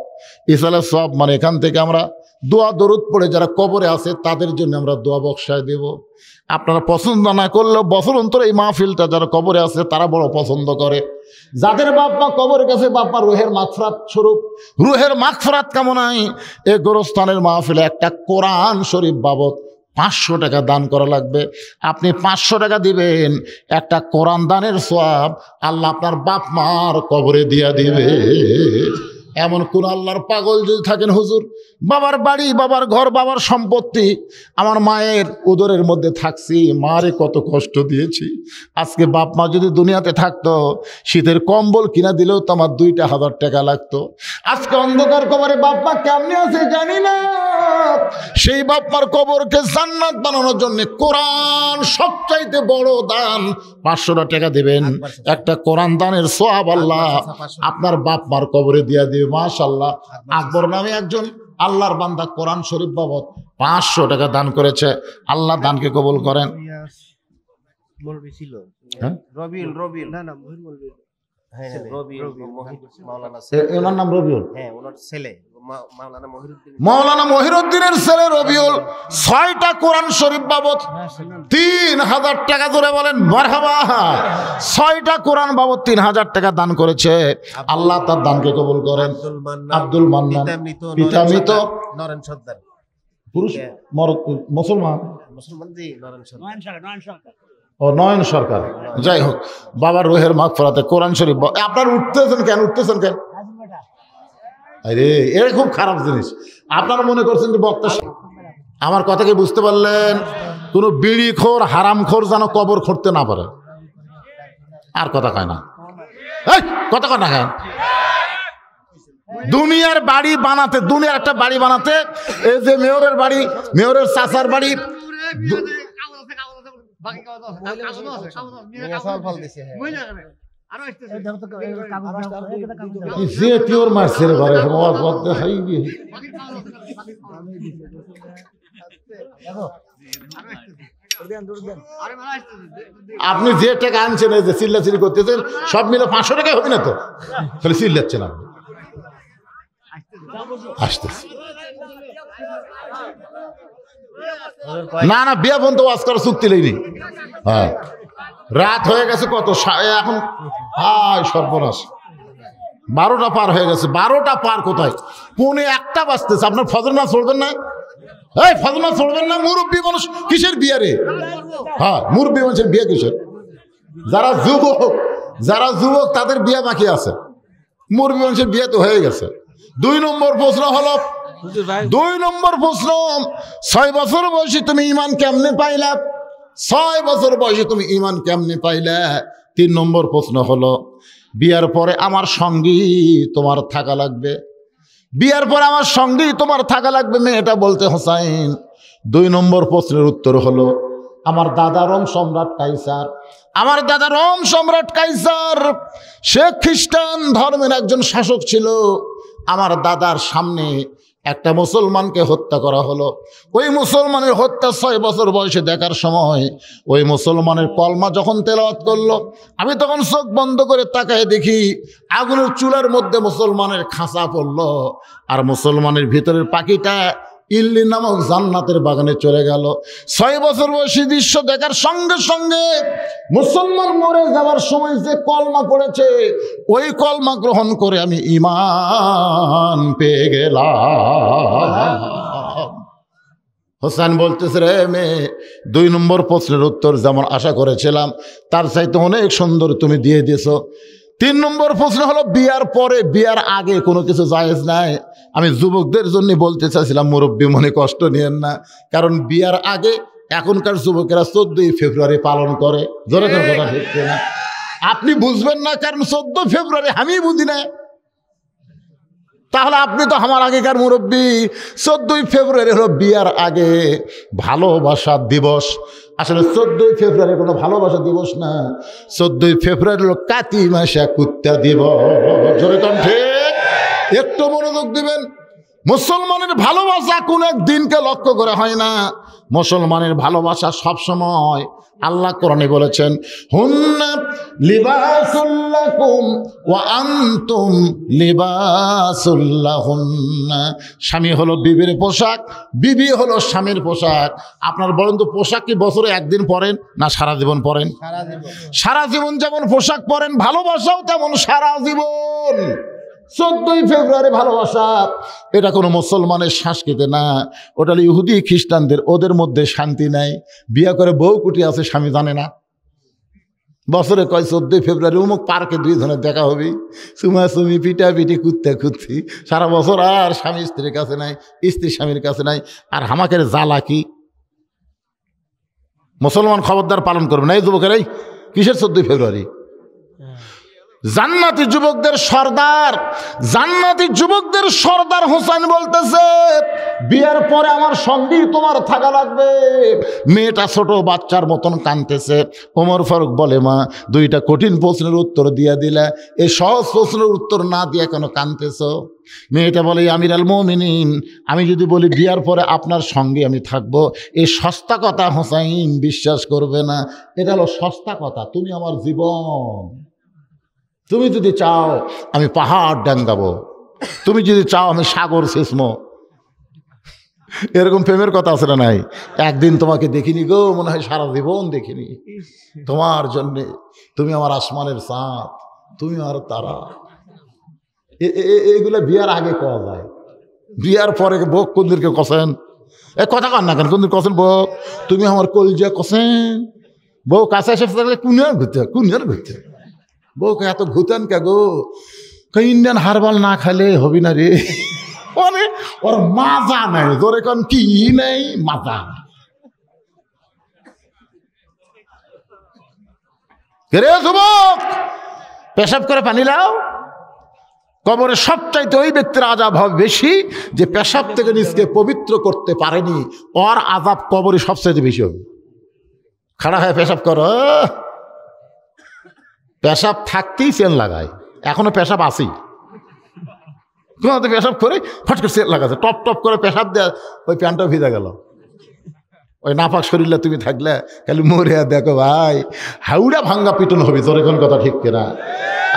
ইসালে সওয়াব মানে এখান থেকে আমরা দোয়া দরুদ পড়ে যারা কবরে আছে তাদের জন্য আমরা দোয়া বক্সায় দেব। আপনারা পছন্দ না করলেও বছর অন্তর এই মাহফিলটা যারা কবরে আছে তারা বড় পছন্দ করে। যাদের বাপ্পা কবরের কাছে বাপ্পা রুহের মাগফিরাত স্বরূপ, রুহের মাগফিরাত কামনায় এই গোরস্থানের মাহফিলে একটা কোরআন শরীফ বাবদ 500 টাকা দান করা লাগবে। আপনি 500 টাকা দিবেন, একটা কোরআন দানের সওয়াব আল্লাহ আপনার বাপ মার কবরে দিয়া দিবে। এমন কোন আল্লাহর পাগল যদি থাকেন, হুজুর বাবার বাড়ি, বাবার ঘর, বাবার সম্পত্তি আমার মায়ের উদরের মধ্যে থাকছি, মারে কত কষ্ট দিয়েছি, আজকে বাপ মা যদি দুনিয়াতে থাকতো, শীতের কম্বল কিনা দিলেও তো আমার 2,000 টাকা লাগতো। আজকে অন্ধকার কবরে বাপ মা কেমনে আছে জানি না, সেই বাপ মার কবরকে জান্নাত বানানোর জন্য কোরআন সবচাইতে বড় দান। 500 টাকা দেবেন, একটা কোরআন দানের সওয়াব আল্লাহ আপনার বাপ মার কবরে দিয়া দিবে। মাশাআল্লাহ, আকবর নামে একজন আল্লাহর বান্দা কোরআন শরীফ বাবদ 500 টাকা দান করেছে। আল্লাহ দানকে কবুল করেন। ওনার নাম রবিউল, ওনার ছেলে মৌলানা মহিরুদ্দিনের ছেলে রবিউল 6টা কোরআন শরীফ বাবদ 3000 টাকা ধরে বলেন মারহাবা। 6টা কোরআন বাবদ 3000 টাকা দান করেছে। আল্লাহ তার দানকে কবুল করেন। আব্দুল মান্নান পিতা মৃত নরেন সর্দার, পুরুষ মুসলমান ও নয়ন সরকার। যাই হোক, বাবার রোহের মাগফিরাতে কোরআন শরীফ। আপনার উঠতেছেন কেন? আরে এটা খুব খারাপ জিনিস। আপনারা মনে করছেন যে বক্তা, আমার কথাকে বুঝতে পারলেন? কোনো বিড়িখোর হারামখোর যেন কবর খুঁড়তে না পারে। আর কথা কয় না, কথা কয় না। দুনিয়ার বাড়ি বানাতে, দুনিয়ার একটা বাড়ি বানাতে, এই যে মেয়রের বাড়ি, মেয়রের চাচার বাড়ি, আপনি যে টাকা আনছেন, এই যে চিল্লাচিল্লি করতেছেন, সব মিলে 500 টাকা হবে না তো? তাহলে চিল্লাচ্ছেন আপনি। আসতেছে না বিয়া বন্ধু ওয়াজ করার চুক্তি নেই। হ্যাঁ, রাত হয়ে গেছে কত এখন? সর্বনাশ, 12টা পার হয়ে গেছে। 12টা পার কোথায়? 1:45 বাজতেছে। আপনার ফজর নামাজ পড়বেন না? এই ফজর নামাজ পড়বেন না? মুরব্বী মানুষ কিসের বিয়ে রে? হ্যাঁ, মুরব্বী মানুষের বিয়ে কিসের? যারা যুবক তাদের বিয়ে বাকি আছে। মুরব্বী মানুষের বিয়ে তো হয়ে গেছে। 2 নম্বর প্রশ্ন হলো, 2 নম্বর প্রশ্ন, 6 বছর বয়সে তুমি ঈমান কেমনে পাইলা? 6 বছর বয়সে তুমি ঈমান কেমনে পাইলা? 3 নম্বর প্রশ্ন হলো, বিয়ার পরে আমার সঙ্গী তোমার থাকা লাগবে। বিয়ার পরে আমার সঙ্গী তোমার থাকা লাগবে, মেয়েটা বলতে হোসাইন। 2 নম্বর প্রশ্নের উত্তর হলো, আমার দাদা রোম সম্রাট কাইসার, আমার দাদা রোম সম্রাট কাইসার সে খ্রিস্টান ধর্মের একজন শাসক ছিল। আমার দাদার সামনে একটা মুসলমানকে হত্যা করা হলো। ওই মুসলমানের হত্যা 6 বছর বয়সে দেখার সময় ওই মুসলমানের কলমা যখন তেলাওয়াত করলো, আমি তখন চোখ বন্ধ করে তাকায় দেখি আগুনের চুলার মধ্যে মুসলমানের খাঁচা পড়লো, আর মুসলমানের ভিতরের পাখিটা ইল্লি নামক জান্নাতের বাগানে চলে গেল। 6 বছর বয়সী দৃশ্য দেখার সঙ্গে সঙ্গে মুসলমান মরে যাওয়ার সময় যে কলমা পড়েছে, ওই কলমা গ্রহণ করে আমি ঈমান পেয়ে গেলাম। হোসেন বলতেছে, রে মেয়ে, 2 নম্বর প্রশ্নের উত্তর যেমন আশা করেছিলাম তার চাইতে অনেক সুন্দর তুমি দিয়ে দিয়েছো। 3 নম্বর প্রশ্ন হলো, বিয়ার পরে বিয়ার আগে কোনো কিছু জায়েজ নাই। আমি যুবকদের জন্য বলতে চাইছিলাম, মুরব্বী মনে কষ্ট নিয়েন না, কারণ বিয়ার আগে এখনকার যুবকেরা 14ই ফেব্রুয়ারি পালন করে। জোরে করে কথা ঠিক না? আপনি বুঝবেন না, কারণ 14 ফেব্রুয়ারি আমি বুঝি না। তাহলে আপনি তো আমার আগেকার মুরব্বী। 14ই ফেব্রুয়ারি হলো বিয়ার আগে ভালোবাসা দিবস। আসলে 14ই ফেব্রুয়ারি কোনো ভালোবাসা দিবস না, 14ই ফেব্রুয়ারি হলো কাতি মাসা কুত্তা দিবস। জোরে কণ্ঠে একটু মনোযোগ দিবেন। মুসলমানের ভালোবাসা কোন এক দিনকে লক্ষ্য করে হয় না। মুসলমানের ভালোবাসা সবসময় আল্লাহ কোরআনে বলেছেন, হুন্না লিবাসুল লাকুম ওয়া আনতুম লিবাসুল লাহুন্না। স্বামী হলো বিবির পোশাক, বিবি হলো স্বামীর পোশাক। আপনার বলেন তো, পোশাক কি বছরে একদিন পরেন না সারা জীবন পরেন? সারা জীবন যেমন পোশাক পরেন, ভালোবাসাও তেমন সারা জীবন। 14ই ফেব্রুয়ারি ভালোবাসা, এটা কোনো মুসলমানের সংস্কৃতি না, ওটা ইহুদি খ্রিস্টানদের। ওদের মধ্যে শান্তি নাই, বিয়ে করে বউ কুটি আছে, স্বামী জানে না। বছরে কয় 14ই ফেব্রুয়ারি অমুক পার্কে 2 জনের দেখা হবে, চুমাচুমি পিটাপিটি কুত্তে কুত্তি, সারা বছর আর স্বামী স্ত্রীর কাছে নাই, স্ত্রী স্বামীর কাছে নাই। আর হামাকের জ্বালা কি? মুসলমান খবরদার পালন করবে না। এই যুবকের এই কিসের 14ই ফেব্রুয়ারি? জান্নাতি যুবকদের সর্দার, জান্নাতি যুবকদের সর্দার হোসেন বলতেছে, বিয়ের পরে আমার সঙ্গী তোমার থাকা লাগবে। মেয়েটা ছোট বাচ্চার মতন কাঁদতেছে। ওমর ফারুক বলে, মা, 2টা কঠিন প্রশ্নের উত্তর দিয়ে দিলে, এই সহজ প্রশ্নের উত্তর না দিয়ে কেন কাঁদতেছ? মেয়েটা বলে, আমির আল মুমিনিন, আমি যদি বলি বিয়ার পরে আপনার সঙ্গে আমি থাকবো, এই সস্তা কথা হোসাইন বিশ্বাস করবে না। এটা হলো সস্তা কথা, তুমি আমার জীবন। তুমি যদি চাও আমি পাহাড় ডাঙ্গাবো, তুমি যদি চাও আমি সাগর শেষমো, এরকম প্রেমের কথা আছে না নাই? একদিন তোমাকে দেখিনি গো, মনে হয় সারা জীবন দেখিনি, তোমার জন্যে তুমি আমার আসমানের চাঁদ, তুমি আমার তারা। এগুলো বিয়ার আগে কওয়া যায়, বিয়ার পরে বউ কোনদিনকে কষেন, এ কথা কন না কেন, কোনদিন কষেন বউ তুমি আমার কলজা কষেন। বউ কাছে এসে থাকলে কুনিয়ার ঘুরতে বউকে এত ঘুতেন কে গো? ইন্ডিয়ান হারবাল না খালে হবি না রে, মানে ওর মাজা নাই, তোর এখন কি নেই মাজা। রে যুবক, পেশাব করে পানি লাও। কবরে সবচাইতে ওই ব্যক্তির আযাব হবে বেশি যে পেশাব থেকে নিজকে পবিত্র করতে পারেনি, ওর আযাব কবরে সবচাইতে বেশি হবে। খাড়া হয়ে পেশাব করো, পেশাব থাকতেই চেন লাগায়, এখনো পেশাব আসি, পেশাব করে ফট করে চেন লাগাচ্ছে, টপ টপ করে পেশাব দেয়, ওই প্যান্টটা ভিজা গেল। ওই নাপাক শরীরে তুমি থাকলে খালি মরে দেখো ভাই, হাউড়া ভাঙ্গা পিটন হবে। তোর এখন কথা ঠিক কিনা?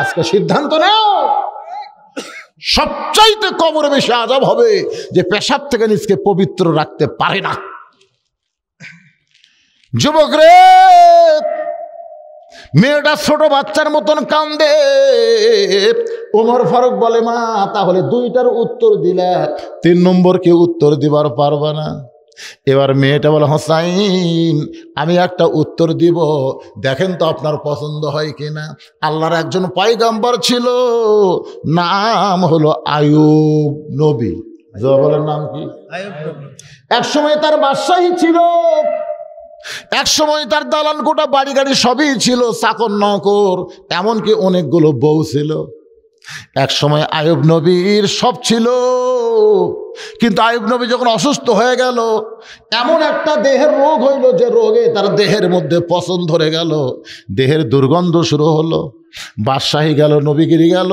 আজকে সিদ্ধান্ত নাও, সবচাইতে কবরে বেশি আযাব হবে যে পেশাব থেকে নিজকে পবিত্র রাখতে পারে না। যুবক রে, মেয়েটা ছোট বাচ্চার মতন কান্দে। ওমর ফারুক বলে, মা তাহলে দুইটার উত্তর দিলে 3 নম্বরকে উত্তর দিবার পারবা না। এবার মেয়েটা বলে, হোসাইন আমি একটা উত্তর দিব, দেখেন তো আপনার পছন্দ হয় কিনা। আল্লাহর একজন পয়গম্বর ছিল, নাম হলো আইয়ুব নবী। বলেন নাম কি? এক সময় তার বাদশাহী ছিল, এক সময় তার দালান কোটা বাড়ি গাড়ি সবই ছিল, চাকর নকর, এমনকি অনেকগুলো বউ ছিল। এক সময় আইয়ুব নবীর সব ছিল, কিন্তু আইয়ুব নবী যখন অসুস্থ হয়ে গেল, এমন একটা দেহের রোগ হইল যে রোগে তার দেহের মধ্যে পচন ধরে গেল, দেহের দুর্গন্ধ শুরু হলো। বাদশাহী গেল, নবীগিরি গেল,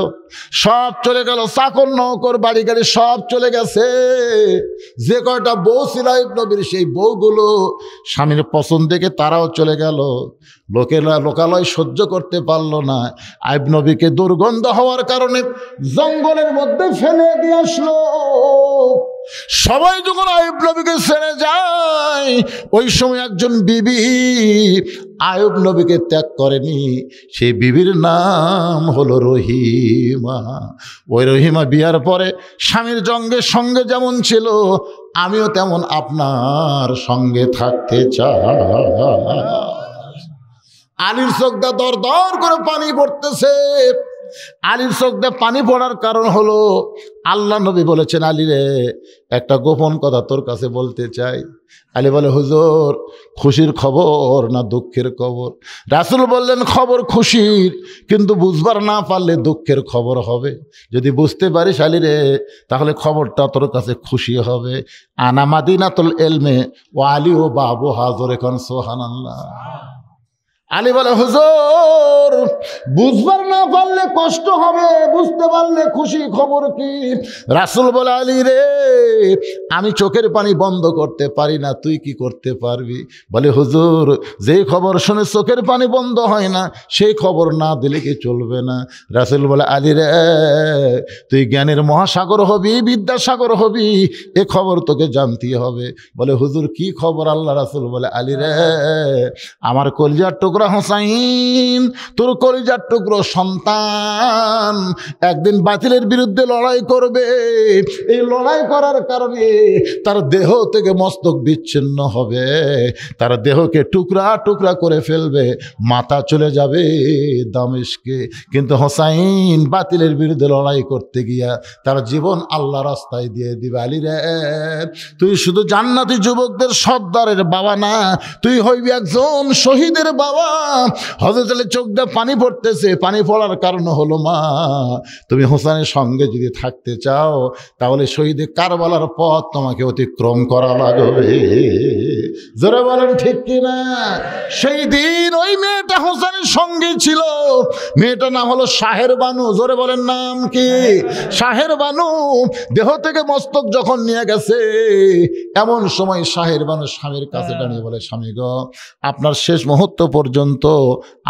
সব চলে গেল, চাকর নকর বাড়ি গাড়ি সব চলে গেছে। যে কয়টা বউ ছিল আইয়ুব নবীর, সেই বউগুলো স্বামীর পছন দেখে তারাও চলে গেল। লোকেরা লোকালয় সহ্য করতে পারলো না, আইয়ুব নবীকে দুর্গন্ধ হওয়ার কারণে জঙ্গলের মধ্যে ফেলে দিয়ে আসলো। সবাই যখন আইয়ুব নবীকে ছেড়ে যায়, ওই সময় একজন বিবি আইয়ুব নবীকে ত্যাগ করেনি, সেই বিবির নাম হলো রহিমা। ওই রহিমা বিয়ার পরে স্বামীর সঙ্গে যেমন ছিল, আমিও তেমন আপনার সঙ্গে থাকতে চাই। আলীর চোখটা দর দর করে পানি পড়তেছে। আলীর চোখটা পানি পড়ার কারণ হলো, আল্লাহ নবী বলেছেন, আলী রে একটা গোপন কথা তোর কাছে বলতে চাই। আলী বলে, হুজুর খুশির খবর না দুঃখের খবর? রাসূল বললেন, খবর খুশির, কিন্তু বুঝবার না পারলে দুঃখের খবর হবে। যদি বুঝতে পারিস আলী রে, তাহলে খবরটা তোর কাছে খুশি হবে। আনা মাদিনাতুল ইলমে ওয়া আলী ও বাবু হাজর, এখন সুবহানাল্লাহ। আলী বলে, হুজুর বুঝবার না পারলে কষ্ট হবে, বুঝতে পারলে খুশি, খবর কি? রাসূল বলে, আলী রে আমি চোখের পানি বন্ধ করতে পারি না, তুই কি করতে পারবি? বলে, হুজুর যে খবর শুনে চোখের পানি বন্ধ হয় না, সেই খবর না দিলে কি চলবে না? রাসূল বলে, আলী রে তুই জ্ঞানের মহাসাগর হবি, বিদ্যাসাগর হবি, এ খবর তোকে জানতেই হবে। বলে, হুজুর কি খবর? আল্লাহ রাসূল বলে, আলী রে আমার কলিজার টুকরা হোসাইন, তোর কলিজার টুকরো সন্তান একদিন বাতিলের বিরুদ্ধে লড়াই করবে। এই লড়াই করার কারণে তার দেহ থেকে মস্তক বিচ্ছিন্ন হবে, তার দেহকে টুকরা টুকরা করে ফেলবে, মাথা চলে যাবে দামেস্কে। কিন্তু হোসাইন বাতিলের বিরুদ্ধে লড়াই করতে গিয়া তার জীবন আল্লাহ রাস্তায় দিয়ে দিবে। আলী রে তুই শুধু জান্নাতি যুবকদের সর্দারের বাবা না, তুই হইবি একজন শহীদের বাবা। হযরত আলীর চোখ দিয়ে পানি পড়তেছে, পানি পড়ার কারণ হলো, মা তুমি হোসেনের সঙ্গে যদি থাকতে চাও, তাহলে শহীদে কারবালার পথ তোমাকে অতিক্রম করা লাগবে। জোরে বলেন ঠিক কিনা? সেই দিন ওই মেয়েটা হোসেনের সঙ্গে ছিল, মেয়েটার নাম হলো শাহের বানু। জোরে বলেন নাম কি? শাহের বানু। দেহ থেকে মস্তক যখন নিয়ে গেছে, এমন সময় শাহের মানুষ স্বামীর কাছে দাঁড়িয়ে বলে, স্বামী গো, আপনার শেষ মুহূর্ত পর্যন্ত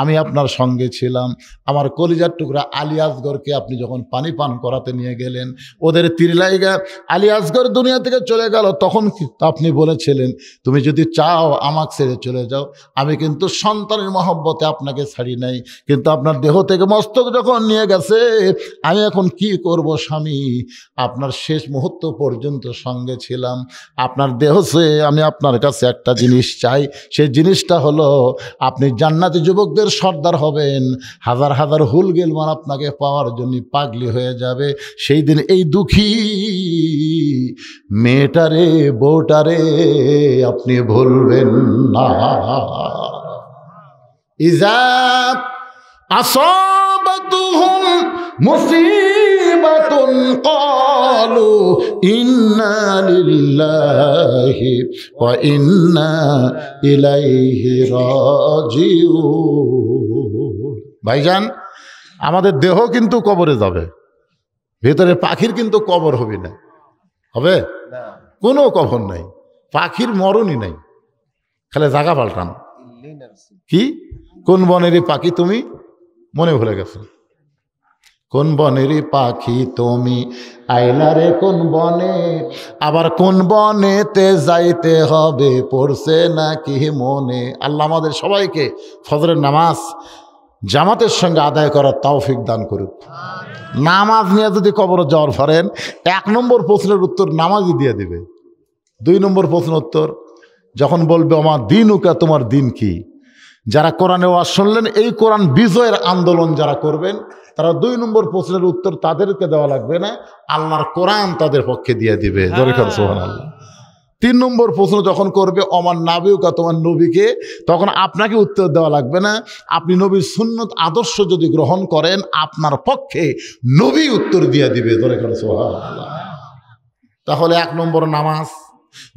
আমি আপনার সঙ্গে ছিলাম। আমার কলিজার টুকরা আলী আসগরকে আপনি যখন পানি পান করাতে নিয়ে গেলেন, ওদের তীর লাইগা আলী আসগর দুনিয়া থেকে চলে গেল, তখন আপনি বলেছিলেন তুমি যদি চাও আমাকে ছেড়ে চলে যাও, আমি কিন্তু সন্তানের মহব্বতে আপনাকে ছাড়ি নাই, কিন্তু আপনার দেহ থেকে মস্তক যখন নিয়ে গেছে, আমি এখন কি করব স্বামী? আপনার শেষ মুহূর্ত পর্যন্ত সঙ্গে ছিলাম, আপনার দেহ সে আমি আপনার কাছে একটা জিনিস চাই, সেই জিনিসটা হলো আপনি জান্নাতি যুবকদের সর্দার হবেন, হাজার হাজার হুল গেলমান আপনাকে পাওয়ার জন্য পাগলি হয়ে যাবে। সেই দিন এই দুঃখী মেয়েটারে বউটারে আপনি ভুলবেন না। ইজা আসাবাতুহুম মুসিবাতুন ক্বালু ইন্না লিল্লাহি ওয়া ইন্না ইলাইহি রাজিউন। ভাইজান, আমাদের দেহ কিন্তু কবরে যাবে, ভেতরে পাখির কিন্তু কবর হবে না, হবে কোনো কবর নাই, পাখির মরণই নাই, খালি জায়গা পাল্টান। কি কোন বনেরই পাখি তুমি মনে ভুলে গেছো? কোন বনেরই পাখি তুমি আইলারে কোন বনে, আবার কোন বনেতে যাইতে হবে পড়ছে নাকি মনে। আল্লাহ আমাদের সবাইকে ফজরের নামাজ জামাতের সঙ্গে আদায় করার তৌফিক দান করুক। নামাজ নিয়ে যদি কবরে যাওয়ার পারেন, 1 নম্বর প্রশ্নের উত্তর নামাজই দিয়ে দিবে। 2 নম্বর প্রশ্ন উত্তর যখন বলবে আমার দিন উকা, তোমার দিন কি, যারা কোরআনে ওয়াজ শুনলেন, এই কোরআন বিজয়ের আন্দোলন যারা করবেন, তারা 2 নম্বর প্রশ্নের উত্তর তাদেরকে দেওয়া লাগবে না, আল্লাহর কোরআন তাদের পক্ষে দিয়ে দিবে। জোরে করে সুবহানাল্লাহ। 3 নম্বর প্রশ্ন যখন করবে আমার নাবিউকা, তোমার নবীকে, তখন আপনাকে উত্তর দেওয়া লাগবে না, আপনি নবীর সুন্নত আদর্শ যদি গ্রহণ করেন, আপনার পক্ষে নবী উত্তর দিয়ে দিবে। জোরে করে সুবহানাল্লাহ। তাহলে 1 নম্বর নামাজ,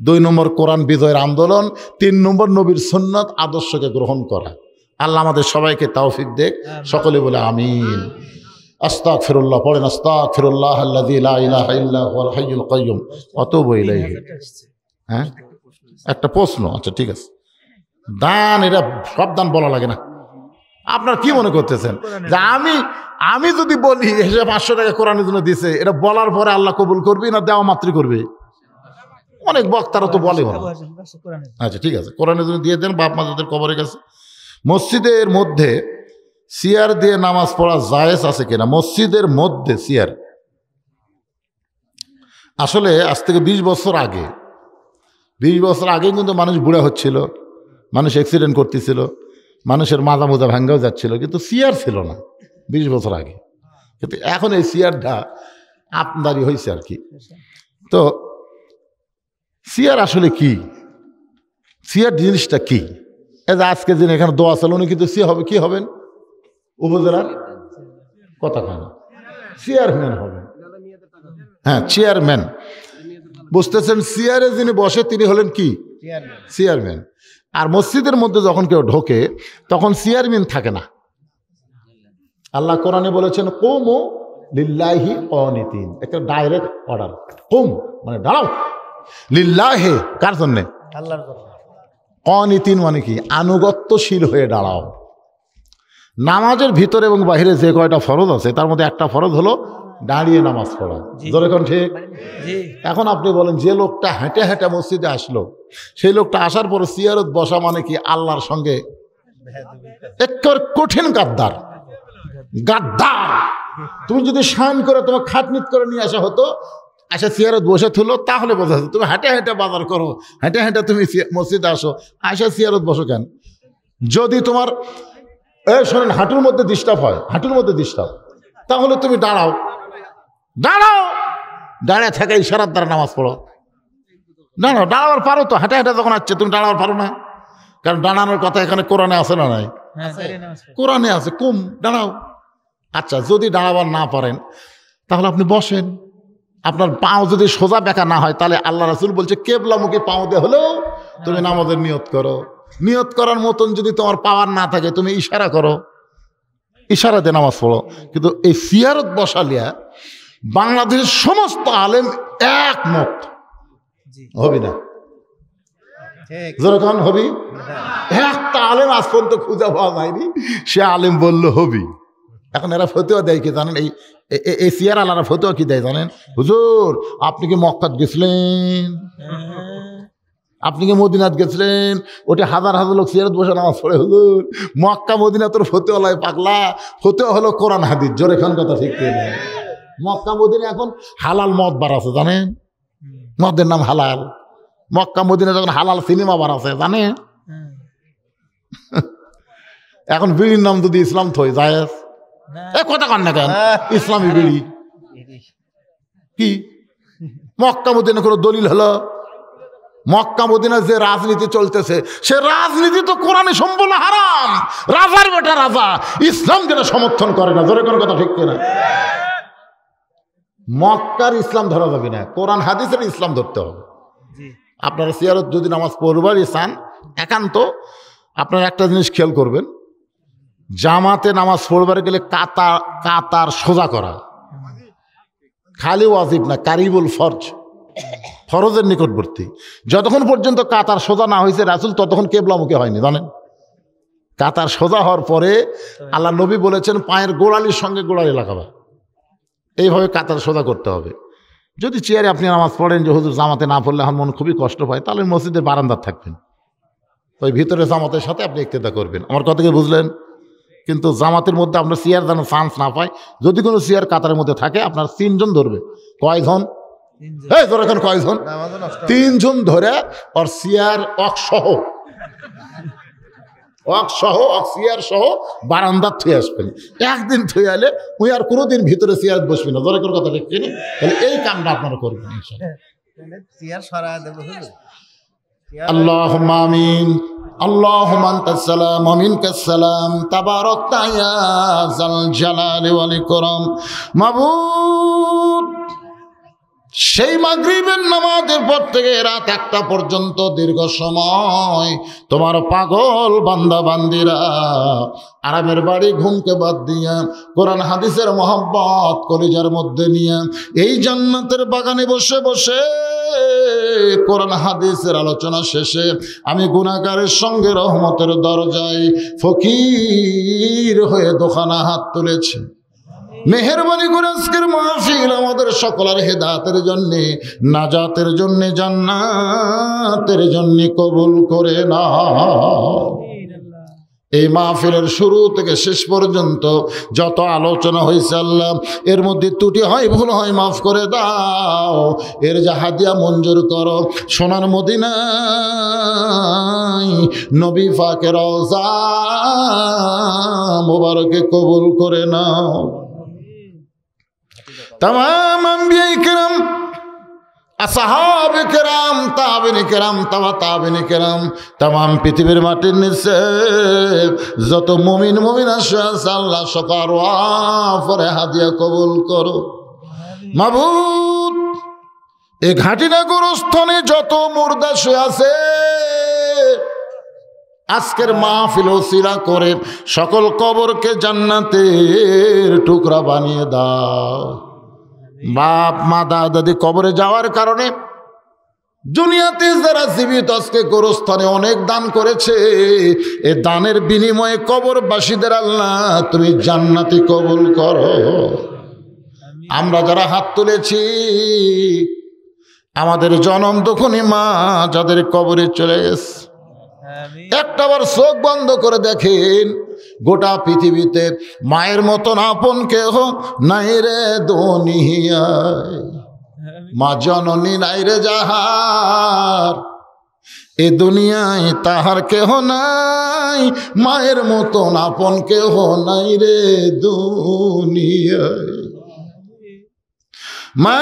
2 নম্বর কোরআন বিজয়ের আন্দোলন, 3 নম্বর নবীর সুন্নত আদর্শকে গ্রহণ করা। আল্লাহ আমাদের সবাইকে তৌফিক দেখ, সকলে বলে আমিন। আস্তাগফিরুল্লাহ পড়েন, আস্তাগফিরুল্লাহ আল্লাযী লা ইলাহা ইল্লা হুয়াল হাইয়ুল কাইয়্যুম ওয়া আতুবু ইলাইহি। হ্যাঁ, একটা প্রশ্ন, আচ্ছা ঠিক আছে। দান, এটা সব দান বলা লাগে না। আপনার কি মনে করতেছেন যে আমি যদি বলি এসে 500 টাকা কোরআনের জন্য দিছে, এটা বলার পরে আল্লাহ কবুল করবে না দেওয়া মাত্রই করবে? অনেক বক্তারা তো বলে। আচ্ছা ঠিক আছে, কোরআনের জন্য দিয়ে দেন বাপ মা যাদের কবরের কাছে। মসজিদের মধ্যে চেয়ার দিয়ে নামাজ পড়া জায়েজ আছে কিনা? মসজিদের মধ্যে চেয়ার, আসলে আজ থেকে 20 বছর আগে, 20 বছর আগে কিন্তু মানুষ বুড়া হচ্ছিল, মানুষ অ্যাক্সিডেন্ট করতেছিল, মানুষের মাজা মোজা ভাঙ্গাও যাচ্ছিল, কিন্তু চেয়ার ছিল না 20 বছর আগে। কিন্তু এখন এই চেয়ারটা আমদানি হয়েছে আর কি। তো চেয়ার আসলে কি, চেয়ার জিনিসটা কি? এই যে আজকে দিন এখানে দোয়া চল, উনি কিন্তু সি হবে, কি হবেন? উপজেলার কথা কেন চেয়ারম্যান হবেন। হ্যাঁ, চেয়ারম্যান, বুঝতেছেন? চেয়ারে যিনি বসে তিনি হলেন কি? চেয়ারম্যান। আর মসজিদের মধ্যে যখন কেউ ঢোকে তখন চেয়ারম্যান থাকে না। আল্লাহ কোরআনে বলেছেন কুমু লিল্লাহি কানিতিন, একটা ডাইরেক্ট অর্ডার। কুম মানে দাঁড়াও, লিল্লাহি কার জন্যে? আল্লাহর জন্য। কানিতিন মানে কি? আনুগত্যশীল হয়ে দাঁড়াও। নামাজের ভিতরে এবং বাহিরে যে কয়টা ফরজ আছে তার মধ্যে একটা ফরজ হলো দাঁড়িয়ে নামাজ পড়া। জোরে কোন ঠিক? এখন আপনি বলেন যে লোকটা হেঁটে হেঁটে মসজিদে আসলো, সেই লোকটা আসার পরে চেয়ারত বসা মানে কি? আল্লাহর সঙ্গে একেবারে কঠিন গাদ্দার। গাদ্দার তুমি যদি শান করে তোমার খাটনিট করে নিয়ে আসা হতো, আসা চেয়ারত বসে থুলো, তাহলে বোঝা যাচ্ছে। তুমি হেঁটে হেঁটে বাজার করো, হেঁটে হেঁটে তুমি মসজিদে আসো, আসা চেয়ারত বসো কেন? যদি তোমার শোনেন হাঁটুর মধ্যে ডিস্টার্ব হয়, হাঁটুর মধ্যে ডিস্টার্ব, তাহলে তুমি দাঁড়াও, দাঁড়াও, দাঁড়িয়ে থেকে ইশারার দ্বারা নামাজ পড়ো। দাঁড়াও, দাঁড়াবার পারো তো? হেঁটে হেঁটে যখন আসছে তুমি দাঁড়াবার পারো না? কারণ দাঁড়ানোর কথা এখানে কোরআনে আছে না? নাই, কোরআনে আছে, কুম দাঁড়াও। আচ্ছা, যদি দাঁড়াবার না পারেন তাহলে আপনি বসেন। আপনার পাও যদি সোজা বেঁকা না হয় তাহলে আল্লাহ রাসূল বলছে কেবলামুখী পাও দিয়ে হলেও তুমি নামাজের নিয়ত করো। নিয়ত করার মতন যদি তোমার পাওয়ার না থাকে তুমি ইশারা করো, ইশারাতে নামাজ পড়ো। কিন্তু এই সিয়ারত বসালিয়া বাংলাদেশের সমস্ত আলেম একমত হবে না, যেরকম হবি একটা আলেম আজ পর্যন্ত খুঁজে পাওয়া যায়নি, সে আলেম বললো হবি। এখন এরা ফতুয়া দেয় কি জানেন? এই সিয়ার আলারা ফতুয়া কি দেয় জানেন? হুজুর আপনি কি মক্কাত গেছিলেন? আপনি কি মদিনাত গেছিলেন? ওটা হাজার হাজার লোক সিয়ারত বসে নামাজ পড়ে। হুজুর মক্কা মদিনা তোর ফতুয়া লাই পাগলা, ফতুয়া হলো কোরআন হাদিস। জোরে খান কথা ঠিক করে নেয়। মক্কা মদিনা এখন হালাল মদ বার আছে জানেন? মদের নাম হালাল। মক্কা মদিনা যখন হালাল সিনেমা বার আছে জানেন? এখন বিড়ির নাম যদি ইসলাম থই যায় কথা কন না কেন? ইসলামী বিড়ি কি? মক্কা মদিনা কোনো দলিল হলো? মক্কা মদিনা যে রাজনীতি চলতেছে সে রাজনীতি তো কোরআনে সম্পূর্ণ হারাম। রাজার বেটা রাজা, ইসলাম যেটা সমর্থন করে না। জোরে কোন কথা ঠিক কিনা? মক্কার ইসলাম ধরা যাবে না, কোরআন হাদিসের ইসলাম ধরতে হবে। আপনারা সিয়ারত যদি নামাজ পড়বারই চান, একান্ত আপনারা একটা জিনিস খেয়াল করবেন, জামাতে নামাজ পড়বার গেলে কাতার সোজা করা খালি ওয়াজিব না, কারিবুল ফরজ, ফরজের নিকটবর্তী। যতক্ষণ পর্যন্ত কাতার সোজা না হয়েছে রাসূল ততক্ষণ কেবলামুখী হয়নি জানেন? কাতার সোজা হওয়ার পরে আল্লাহ নবী বলেছেন পায়ের গোড়ালির সঙ্গে গোড়ালি লাগাবা। এইভাবে কাতার সোজা করতে হবে। যদি চেয়ারে আপনি নামাজ পড়েন যে হুজুর জামাতে না পড়লে আমার মন খুবই কষ্ট পায়, তাহলে মসজিদের বারান্দার থাকবেন, ওই ভিতরে জামাতের সাথে আপনি ইক্তেদা করবেন। আমার কথা কি বুঝলেন? কিন্তু জামাতের মধ্যে আপনার চেয়ার যেন চান্স না পায়। যদি কোনো চেয়ার কাতারের মধ্যে থাকে আপনার 3 জন ধরবে। কয়জন? এই ধর এখন কয়জন? 3 জন ধরে আর চেয়ার অক্সহ চেয়ার সহ বারান্দার থুয়ে আসবেন। একদিন থুয়ে আলে ওই আর কোনোদিন ভিতরে চেয়ার বসবে না। ধরে কথা দেখছি না, তাহলে এই কামটা আপনারা করবেন আল্লাহুম্মা আমিন। আল্লাহুম্মা আনতাস সালাম ওয়া মিনকাস সালাম তাবারাকতা ইয়া যাল জালালি ওয়াল ইকরাম। মাবুদ, সেই মাগরিবের নামাজের পর থেকে রাত 1টা পর্যন্ত দীর্ঘ সময় তোমার পাগল বান্দা বান্দিরা আরামের বাড়ি ঘুমকে বাদ দিয়া কোরআন হাদিসের মহব্বত কলিজার মধ্যে নিয়ে এই জান্নাতের বাগানে বসে বসে কোরআন হাদিসের আলোচনা শেষে আমি গুনাহগারের সঙ্গে রহমতের দরজায় ফকির হয়ে দোকানা হাত তুলেছি। মেহেরবানি করে আজকের মাহফিল আমাদের সকলের হেদায়েতের জন্য, নাজাতের জন্য, জান্নাতের জন্য কবুল করে নাও। এই মাহফিলের শুরু থেকে শেষ পর্যন্ত যত আলোচনা হয়েছে আল্লাহ, এর মধ্যে ত্রুটি হয়, ভুল হয়, মাফ করে দাও। এর যা হাদিয়া মঞ্জুর করো, সোনার মদিনায় নবী পাকের রওজা মোবারকে কবুল করে নাও। तमाम अंबिया किराम, আসহাবে কেরাম, তাবেঈন কেরাম, তাবেঈন কেরাম, तमाम পৃথিবীর মাটির নিচে যত মুমিন মুমিনা আছে আল্লাহ সকল ওয়াফরে হাদিয়া কবুল করো। মাবুদ, এই ঘাটিনা গোরস্থানে যত মুর্দা শুয়ে আছে আজকের মাহফিল ওসিলা করে সকল কবরকে জান্নাতের টুকরা বানিয়ে দাও। বাপ মা দাদা দাদি কবরে যাওয়ার কারণে দুনিয়াতে যারা জীবিত আজকে গোরস্থানে অনেক দান করেছে, এ দানের বিনিময়ে কবরবাসীদের আল্লাহ তুমি জান্নাতি কবুল করো। আমরা যারা হাত তুলেছি আমাদের জনম দুঃখনী মা যাদের কবরে চলে গেছে, একটাবার চোখ বন্ধ করে দেখেন গোটা পৃথিবীতে মায়ের মতন আপন কেহ নাই রে দুনিয়ায়। মা জননী নাই রে যাহার, এ দুনিয়ায় তাহার কেহ নাই, মায়ের মতন আপন কেহ নাই রে দুনিয়ায়। মা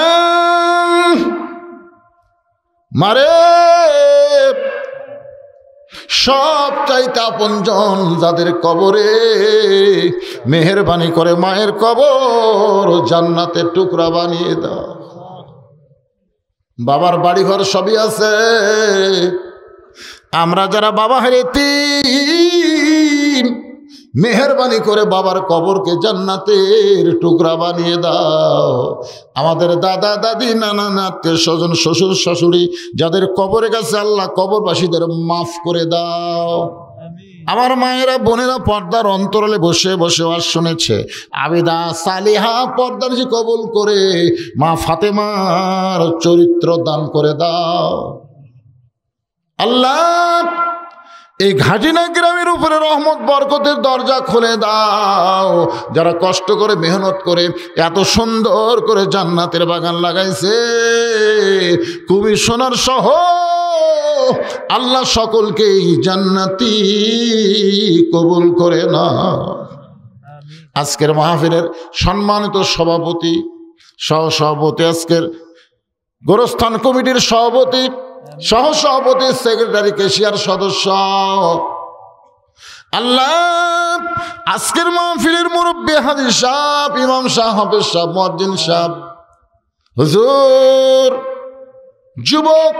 মারে সব চাইতে আপনজন যাদের কবরে, মেহেরবানি করে মায়ের কবর জান্নাতের টুকরা বানিয়ে দাও। বাবার বাড়িঘর সবই আছে, আমরা যারা বাবা হারিয়েছি মেহেরবানি করে বাবার কবরকে জান্নাতের টুকরা বানিয়ে দাও। আমাদের দাদা দাদি নানা আত্মীয় স্বজন শ্বশুর শাশুড়ি যাদের কবরে গেছে আল্লাহ কবরবাসীদের মাফ করে দাও। আমার মায়েরা বোনেরা পর্দার অন্তরালে বসে বসে ওয়াজ শুনেছে, আবিদা সালিহা পর্দার যে কবুল করে মা ফাতেমার চরিত্র দান করে দাও। আল্লাহ এই ঘাটিনা গ্রামের উপরে রহমত বরকতের দরজা খুলে দাও। যারা কষ্ট করে মেহনত করে এত সুন্দর করে জান্নাতের বাগান লাগাইছে, কমিশনার সহ আল্লাহ সকলকেই জান্নাতি কবুল করে না। আজকের মাহফিলের সম্মানিত সভাপতি, সহসভাপতি, আজকের গোরস্থান কমিটির সভাপতি, সহসভাপতি, সেক্রেটারি, ক্যাশিয়ার সদস্য, আল্লাহ আজকের মাহফিলের মুরব্বী হাজী সাহেব, ইমাম সাহেব, হাফেজ সাহেব, মুয়াজ্জিন সাহেব, হুজুর, যুবক